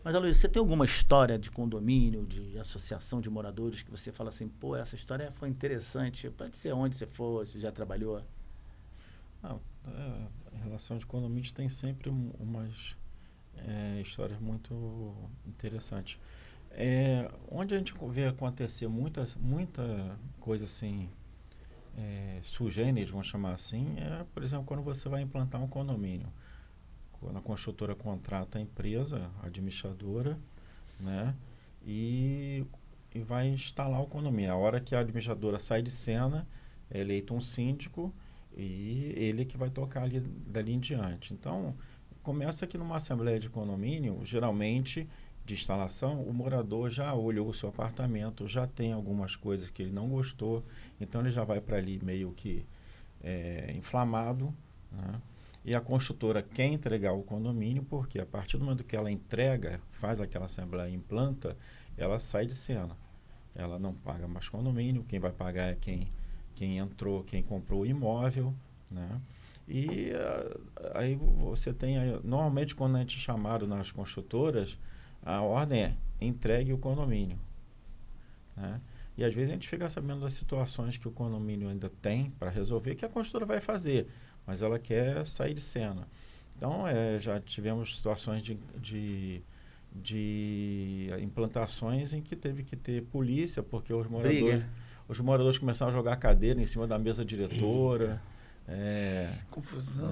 Mas, Aloysio, você tem alguma história de condomínio, de associação de moradores, que você fala assim, pô, essa história foi interessante, pode ser onde você for, você já trabalhou? Em relação de condomínios tem sempre umas histórias muito interessantes. Onde a gente vê acontecer muita coisa assim, sui generis, vamos chamar assim, por exemplo, quando você vai implantar um condomínio. Quando a construtora contrata a empresa, a administradora, né, e vai instalar o condomínio. A hora que a administradora sai de cena, é eleito um síndico e ele que vai tocar ali dali em diante. Então, começa que numa assembleia de condomínio, geralmente de instalação, o morador já olhou o seu apartamento, já tem algumas coisas que ele não gostou, então ele já vai para ali meio que inflamado, né? E a construtora quer entregar o condomínio porque a partir do momento que ela entrega, faz aquela assembleia e implanta, ela sai de cena. Ela não paga mais condomínio, quem vai pagar é quem entrou, quem comprou o imóvel, né? E aí você tem, normalmente quando a gente é chamado nas construtoras, a ordem é entregue o condomínio, né? E às vezes a gente fica sabendo das situações que o condomínio ainda tem para resolver, que a construtora vai fazer, mas ela quer sair de cena. Então, já tivemos situações de implantações em que teve que ter polícia, porque os moradores começaram a jogar cadeira em cima da mesa diretora. Confusão.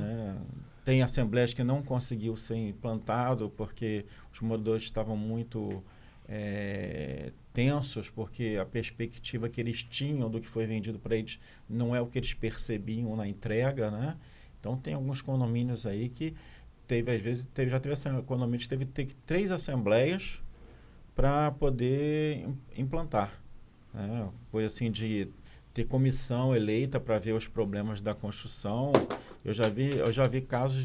Tem assembleias que não conseguiu ser implantado porque os moradores estavam muito tensos, porque a perspectiva que eles tinham do que foi vendido para eles não é o que eles percebiam na entrega, né? Então tem alguns condomínios aí que já teve condomínio que teve que ter 3 assembleias para poder implantar, né? Foi assim de ter comissão eleita para ver os problemas da construção. Eu já vi casos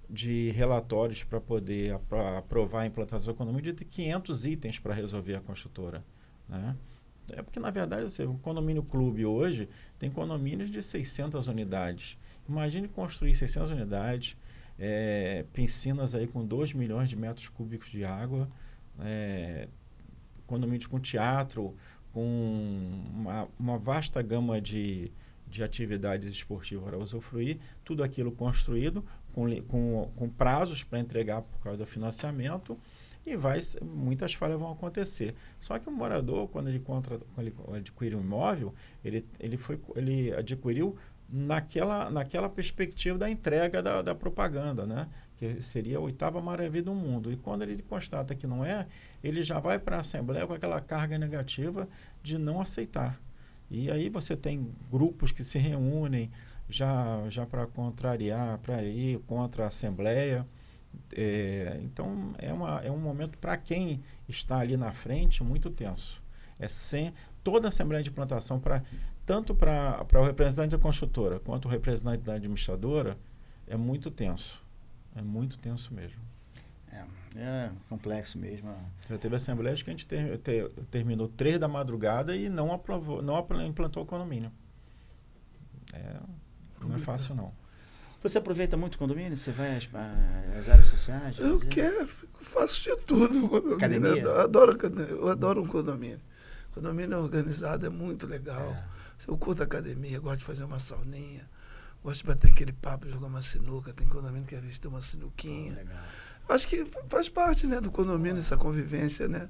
de relatórios para poder aprovar a implantação do condomínio de 500 itens para resolver a construtora, né? Porque, na verdade, assim, o condomínio clube hoje tem condomínios de 600 unidades. Imagine construir 600 unidades, piscinas aí com 2 milhões de metros cúbicos de água, condomínios com teatro, com uma vasta gama de atividades esportivas para usufruir, tudo aquilo construído com prazos para entregar por causa do financiamento, e muitas falhas vão acontecer. Só que o morador, quando ele adquire um imóvel, ele adquiriu naquela perspectiva da entrega da propaganda, né? Que seria a 8ª maravilha do mundo. E quando ele constata que não é, ele já vai para a Assembleia com aquela carga negativa de não aceitar. E aí você tem grupos que se reúnem já para contrariar, para ir contra a Assembleia. Então, é um momento, para quem está ali na frente, muito tenso. Toda a Assembleia de Implantação, tanto para o representante da construtora quanto o representante da administradora, é muito tenso. É muito tenso mesmo. É complexo mesmo. Já teve assembleias que a gente terminou 3 da madrugada e não implantou o condomínio. Não é fácil, não. Você aproveita muito o condomínio? Você vai às áreas sociais? Eu quero, faço de tudo no condomínio. Academia? Eu adoro um condomínio. O condomínio organizado é muito legal. Eu curto a academia, gosto de fazer uma sauninha, gosto de bater aquele papo, jogar uma sinuca. Tem condomínio que às vezes tem uma sinuquinha. Legal. Acho que faz parte, né, do condomínio, essa convivência, né?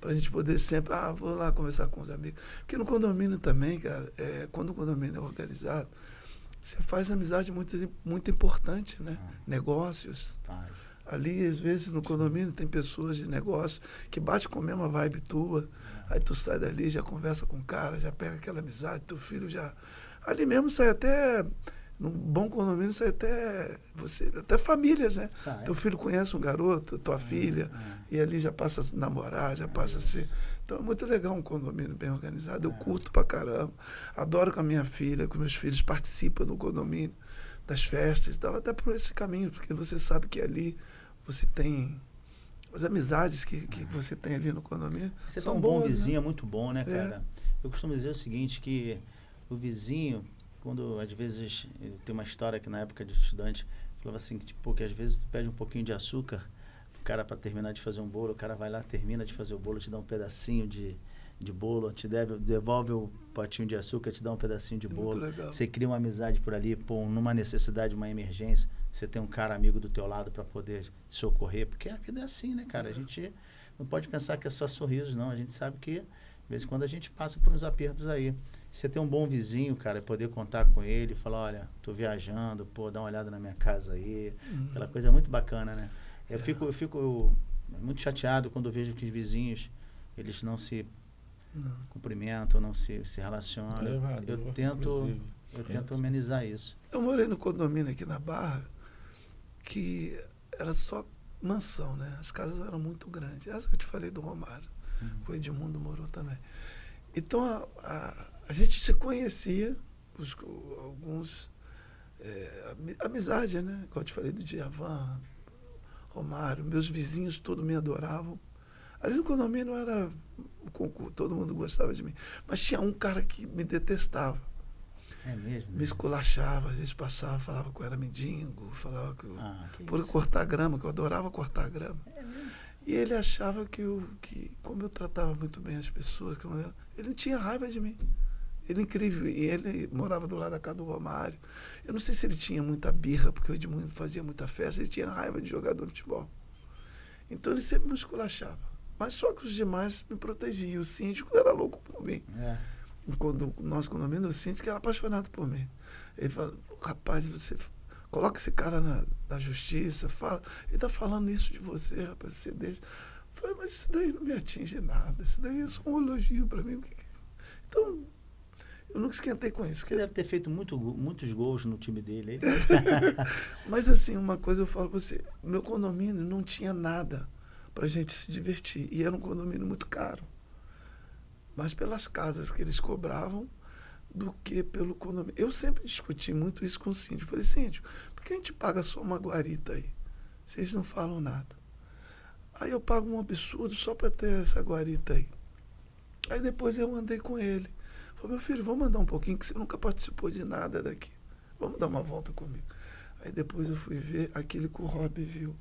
Pra gente poder sempre, vou lá conversar com os amigos. Porque no condomínio também, cara, quando o condomínio é organizado, você faz amizade muito importante, né? Negócios. Ali, às vezes, no condomínio tem pessoas de negócio que bate com a mesma vibe tua. Aí tu sai dali, já conversa com o cara, já pega aquela amizade, teu filho já... Ali mesmo sai até... Num bom condomínio sai até famílias, né? Teu filho conhece um garoto, tua filha, e ali já passa a namorar, já passa a ser... Então é muito legal um condomínio bem organizado. Eu curto pra caramba. Adoro com a minha filha, com meus filhos, participam do condomínio, das festas, então, até por esse caminho, porque você sabe que ali você tem... As amizades que você tem ali no condomínio você são tem um bom boas, vizinho, né? é muito bom, né, cara? Eu costumo dizer o seguinte, que o vizinho, quando às vezes, eu tenho uma história que na época de estudante, falava assim, que, tipo, que às vezes tu pede um pouquinho de açúcar pro cara para terminar de fazer um bolo, o cara vai lá, termina de fazer o bolo, te dá um pedacinho de bolo, devolve o potinho de açúcar, te dá um pedacinho de bolo. Você cria uma amizade por ali, numa necessidade, uma emergência, você tem um cara amigo do teu lado para poder te socorrer, porque a vida é assim, né, cara? A gente não pode pensar que é só sorriso, não. A gente sabe que, de vez em quando, a gente passa por uns apertos aí. Você ter um bom vizinho, cara, poder contar com ele, falar, olha, tô viajando, dá uma olhada na minha casa aí. Aquela coisa é muito bacana, né? Eu fico muito chateado quando eu vejo que os vizinhos, eles não se cumprimentam, não se relacionam. Eu tento amenizar isso. Eu morei no condomínio aqui na Barra, que era só mansão, né? As casas eram muito grandes. Essa que eu te falei do Romário. O Edmundo morou também. Então, a gente se conhecia, alguns... amizade, né? Como eu te falei do Djavan, Romário. Meus vizinhos todos me adoravam. Ali no condomínio era o concurso, todo mundo gostava de mim. Mas tinha um cara que me detestava. É mesmo? Me esculachava, às vezes passava, falava que eu era mendigo, falava que eu... por cortar grama, que eu adorava cortar grama. E ele achava que como eu tratava muito bem as pessoas, ele tinha raiva de mim. Ele é incrível. E ele morava do lado da casa do Romário. Eu não sei se ele tinha muita birra, porque o Edmundo fazia muita festa, ele tinha raiva de jogador de futebol. Então ele sempre me esculachava. Mas só que os demais me protegiam. O síndico era louco por mim. Quando o nosso condomínio, o síndico era apaixonado por mim. Ele falou, rapaz, você coloca esse cara na justiça, ele está falando isso de você, rapaz, você deixa. Eu falei, mas isso daí não me atinge nada, isso daí é só um elogio para mim. Então, eu nunca esquentei com isso. Você deve ter feito muitos gols no time dele. Mas assim, uma coisa eu falo para você, meu condomínio não tinha nada para a gente se divertir, e era um condomínio muito caro. Mas pelas casas que eles cobravam, do que pelo condomínio. Eu sempre discuti muito isso com o síndico. Falei, síndico, por que a gente paga só uma guarita aí? Vocês não falam nada. Aí eu pago um absurdo só para ter essa guarita aí. Aí depois eu andei com ele. Falei, meu filho, vamos andar um pouquinho, que você nunca participou de nada daqui. Vamos dar uma volta comigo. Aí depois eu fui ver aquele que o Rob viu.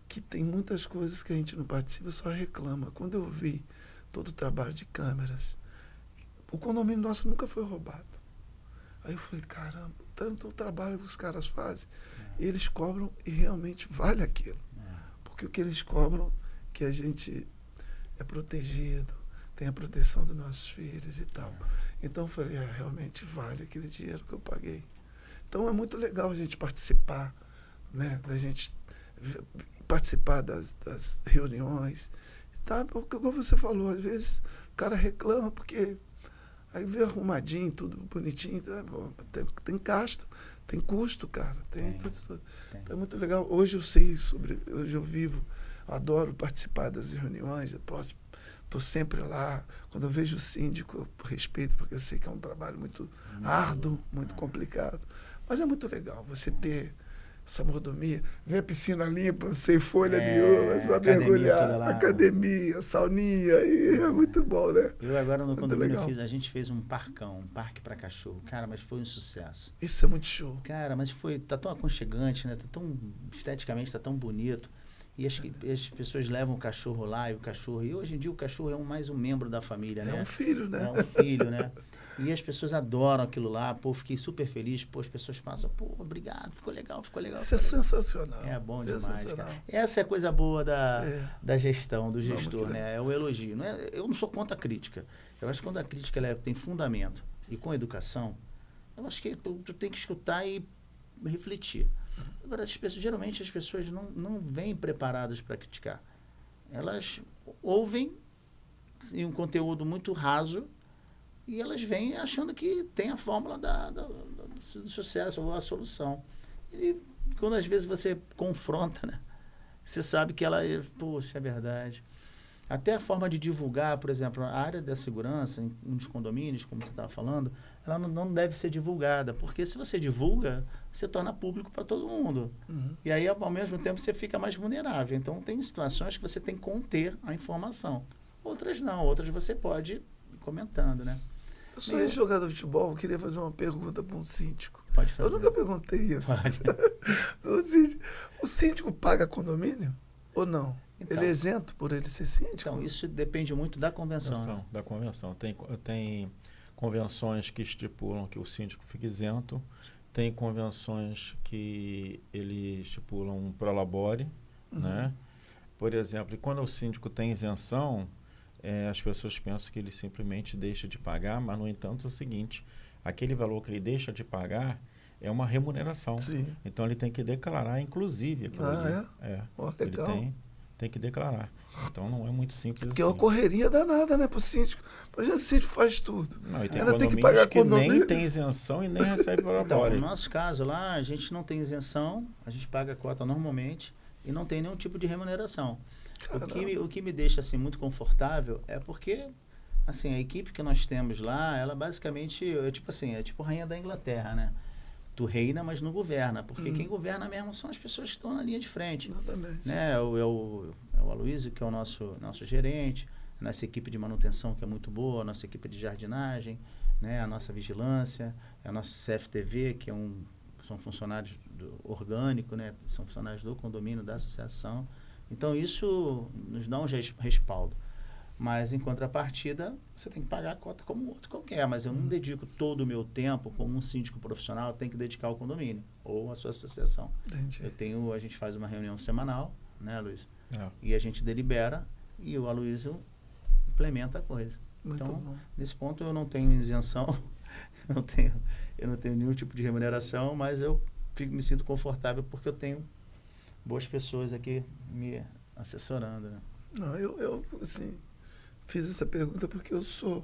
Que tem muitas coisas que a gente não participa, só reclama. Quando eu vi todo o trabalho de câmeras, o condomínio nosso nunca foi roubado. Aí eu falei, caramba, tanto o trabalho que os caras fazem, eles cobram e realmente vale aquilo. Porque o que eles cobram, que a gente é protegido, tem a proteção dos nossos filhos e tal. Então eu falei, realmente vale aquele dinheiro que eu paguei. Então é muito legal a gente participar, né? Da gente participar das reuniões. Tá? Porque, como você falou, às vezes o cara reclama porque aí vê arrumadinho, tudo bonitinho, tem gasto, tem custo, cara. Tem. Tudo. Então é muito legal. Hoje eu sei hoje eu vivo, adoro participar das reuniões, estou sempre lá. Quando eu vejo o síndico, eu respeito, porque eu sei que é um trabalho muito árduo, muito complicado. Mas é muito legal você ter essa mordomia, vê a piscina limpa, sem folha É, nenhuma, é só academia toda mergulhar, lá. academia, sauninha, e é muito bom, né? Eu agora no Muito condomínio legal. a gente fez um parque para cachorro. Cara, mas foi um sucesso. Isso é muito show. Cara, mas tá tão aconchegante, né? Tá tão esteticamente, tá tão bonito. E as pessoas levam o cachorro lá e hoje em dia o cachorro é mais um membro da família, né? É um filho, né? É um filho, né? E as pessoas adoram aquilo lá, pô, fiquei super feliz, pô, as pessoas passam, pô, obrigado, ficou legal. Isso é ficou legal. sensacional. É bom demais, Sensacional. cara. Essa é a coisa boa É. da gestão, do Não, gestor, muito né? É o elogio. Não é, eu não sou contra a crítica. Eu acho que quando a crítica ela tem fundamento e com educação, eu acho que tu tem que escutar e refletir. Agora, geralmente as pessoas não vêm preparadas para criticar. Elas ouvem em um conteúdo muito raso e elas vêm achando que tem a fórmula do sucesso ou a solução. E quando às vezes você confronta, né? Você sabe que ela, poxa, é verdade. Até a forma de divulgar, por exemplo, a área da segurança, em uns condomínios, como você estava falando, ela não deve ser divulgada, porque se você divulga, você torna público para todo mundo. Uhum. E aí, ao mesmo tempo, você fica mais vulnerável. Então, tem situações que você tem que conter a informação. Outras não, outras você pode ir comentando, né? Eu sou ex-jogador de futebol, eu queria fazer uma pergunta para um síndico. Pode fazer. Eu nunca perguntei isso. Pode. O síndico paga condomínio ou não? Então, Ele é isento por ele ser síndico? Então, isso depende muito da convenção. Né? Da convenção. Tem convenções que estipulam que o síndico fica isento, tem convenções que ele estipulam um prolabore, né? Por exemplo, quando o síndico tem isenção, as pessoas pensam que ele simplesmente deixa de pagar, mas, no entanto, é o seguinte, aquele valor que ele deixa de pagar é uma remuneração. Sim. Então, ele tem que declarar, inclusive, aquilo ali. Oh, Ele legal. tem que declarar. Então, não é muito simples Porque assim. é uma correria danada, né, pro síndico. Por exemplo, o síndico faz tudo. Não, e tem Ainda tem que condomínios pagar que condomínio. nem tem isenção e nem recebe Então, prolabore. no nosso caso lá, a gente não tem isenção, a gente paga a cota normalmente e não tem nenhum tipo de remuneração. O que me deixa assim muito confortável é porque assim, a equipe que nós temos lá, ela basicamente é tipo rainha da Inglaterra, né? Tu reina, mas não governa, porque quem governa mesmo são as pessoas que estão na linha de frente. Exatamente. Né? É o Aloysio, que é o nosso gerente, a nossa equipe de manutenção, que é muito boa, a nossa equipe de jardinagem, né? A nossa vigilância, a nossa CFTV, que são funcionários orgânicos, né? São funcionários do condomínio, da associação. Então, isso nos dá um respaldo. Mas, em contrapartida, você tem que pagar a cota como outro qualquer. Mas eu não dedico todo o meu tempo, como um síndico profissional, tem que dedicar ao condomínio ou à sua associação. Entendi. A gente faz uma reunião semanal, né, Luiz? É. E a gente delibera e o Aloysio implementa a coisa. Muito Então, bom. nesse ponto, eu não tenho isenção, eu não tenho nenhum tipo de remuneração, mas eu me sinto confortável porque eu tenho boas pessoas aqui me assessorando. Né? Não, eu assim, fiz essa pergunta porque eu sou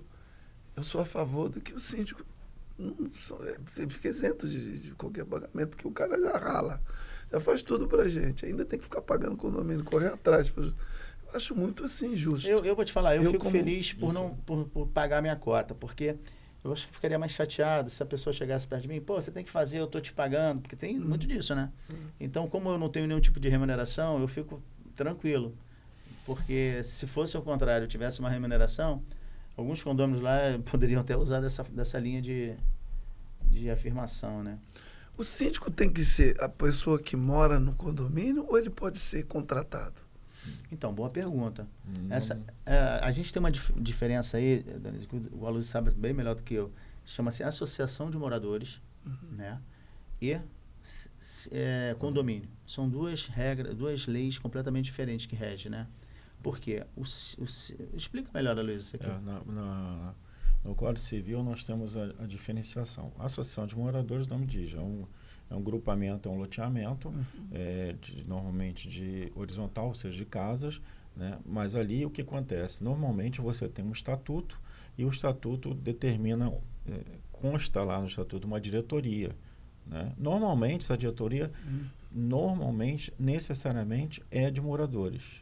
a favor do que o síndico você fica isento de qualquer pagamento, porque o cara já rala, já faz tudo pra gente, ainda tem que ficar pagando condomínio, correr atrás. Eu acho muito assim justo. Eu vou te falar, eu fico como feliz por pagar minha cota, porque eu acho que ficaria mais chateado se a pessoa chegasse perto de mim, pô, você tem que fazer, eu tô te pagando, porque tem muito disso, né? Então, como eu não tenho nenhum tipo de remuneração, eu fico tranquilo, porque se fosse ao contrário, eu tivesse uma remuneração, alguns condôminos lá poderiam até usar dessa linha de afirmação, né? O síndico tem que ser a pessoa que mora no condomínio ou ele pode ser contratado? Então, boa pergunta. A gente tem uma diferença aí, Danise, que o Aloysio sabe bem melhor do que eu, chama-se Associação de Moradores, né? E condomínio. São duas leis completamente diferentes que regem, né? Por quê? Explica melhor, Aloysio. No Código Civil nós temos a diferenciação. A Associação de Moradores, o nome diz, é um grupamento, é um loteamento, normalmente de horizontal, ou seja, de casas, né? Mas ali o que acontece? Normalmente você tem um estatuto e o estatuto determina, consta lá no estatuto uma diretoria, né? Normalmente essa diretoria, necessariamente é de moradores,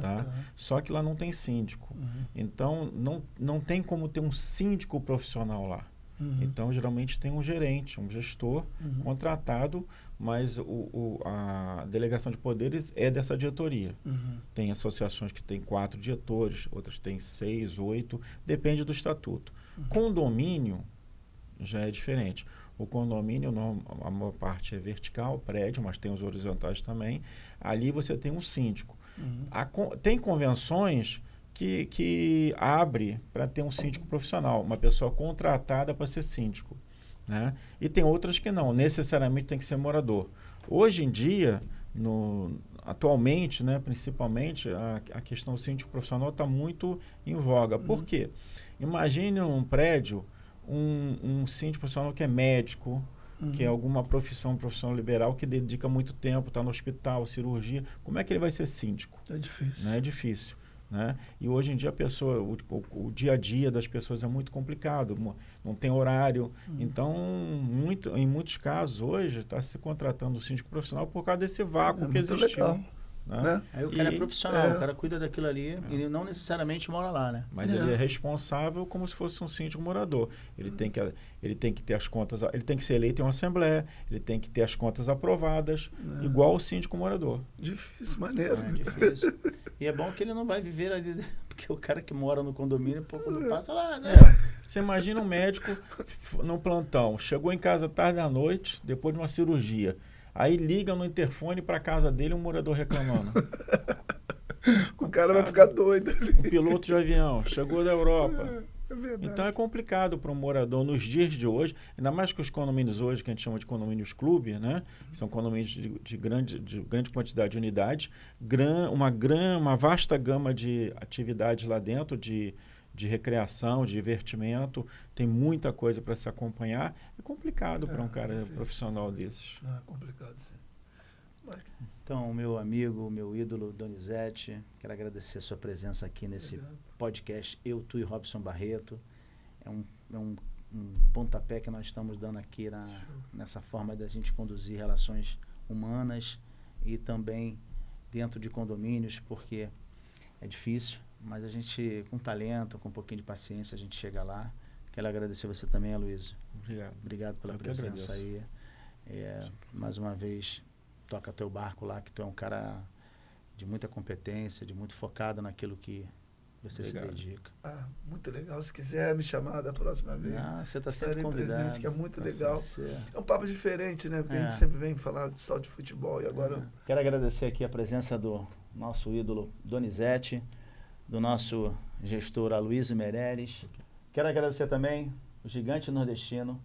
tá? Só que lá não tem síndico. Então não tem como ter um síndico profissional lá. Então, geralmente tem um gerente, um gestor contratado, mas a delegação de poderes é dessa diretoria. Tem associações que têm 4 diretores, outras têm 6, 8, depende do estatuto. Condomínio já é diferente. O condomínio, a maior parte é vertical, prédio, mas tem os horizontais também. Ali você tem um síndico. Tem convenções que abre para ter um síndico profissional, uma pessoa contratada para ser síndico, né? E tem outras que não, necessariamente tem que ser morador. Hoje em dia, atualmente, né, principalmente, a questão do síndico profissional está muito em voga. Por quê? Imagine um prédio, um síndico profissional que é médico, que é alguma profissão liberal, que dedica muito tempo, está no hospital, cirurgia. Como é que ele vai ser síndico? É difícil. Não é difícil. Né? E hoje em dia o dia a dia das pessoas é muito complicado, não tem horário. Então, em muitos casos, hoje, está se contratando o síndico profissional por causa desse vácuo que existiu. Legal. Né? Aí o cara é profissional, o cara cuida daquilo ali e não necessariamente mora lá, né? Mas ele é responsável como se fosse um síndico morador. Ele tem que ter as contas, ele tem que ser eleito em uma assembleia, ele tem que ter as contas aprovadas, igual o síndico morador. Difícil, maneiro. É difícil. E é bom que ele não vai viver ali, porque o cara que mora no condomínio, quando passa lá, né? Você imagina um médico no plantão, chegou em casa tarde da noite, depois de uma cirurgia. Aí liga no interfone para casa dele um morador reclamando. O cara vai ficar doido ali. Um piloto de avião, chegou da Europa. É verdade. Então é complicado para um morador nos dias de hoje, ainda mais que os condomínios hoje, que a gente chama de condomínios clube, né? Que são condomínios de grande quantidade de unidades, uma vasta gama de atividades lá dentro, de recreação, de divertimento, tem muita coisa para se acompanhar. É complicado para um cara profissional desses. Não, é complicado, sim. Então, meu amigo, meu ídolo, Donizete, quero agradecer a sua presença aqui nesse podcast Eu, Tu e Robson Barreto. É um pontapé que nós estamos dando aqui nessa forma da gente conduzir relações humanas e também dentro de condomínios, porque é difícil, mas a gente, com talento, com um pouquinho de paciência, a gente chega lá. Quero agradecer você também, Aloysio. Obrigado pela presença aí. Mais uma vez, toca teu barco lá, que tu é um cara de muita competência, de muito focado naquilo que você se dedica. Muito legal. Se quiser me chamar da próxima vez, você está sempre convidado. Presente, que é muito legal. É um papo diferente, né? Porque a gente sempre vem falar só de futebol e agora... Quero agradecer aqui a presença do nosso ídolo Donizete, do nosso gestor Aloysio Meireles. Quero agradecer também o Gigante Nordestino,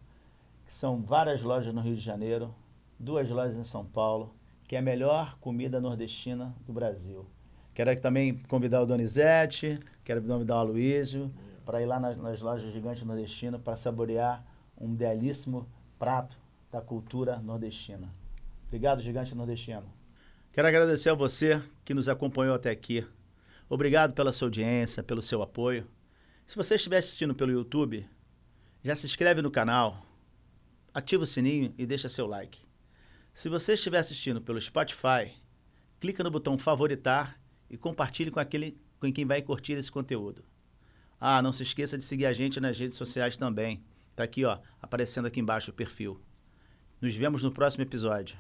que são várias lojas no Rio de Janeiro, 2 lojas em São Paulo, que é a melhor comida nordestina do Brasil. Quero também convidar o Donizete, quero convidar o Aloysio para ir lá nas lojas Gigante Nordestino para saborear um belíssimo prato da cultura nordestina. Obrigado, Gigante Nordestino. Quero agradecer a você que nos acompanhou até aqui. Obrigado pela sua audiência, pelo seu apoio. Se você estiver assistindo pelo YouTube, já se inscreve no canal, ativa o sininho e deixa seu like. Se você estiver assistindo pelo Spotify, clica no botão favoritar e compartilhe com quem vai curtir esse conteúdo. Não se esqueça de seguir a gente nas redes sociais também. Está aqui, aparecendo aqui embaixo o perfil. Nos vemos no próximo episódio.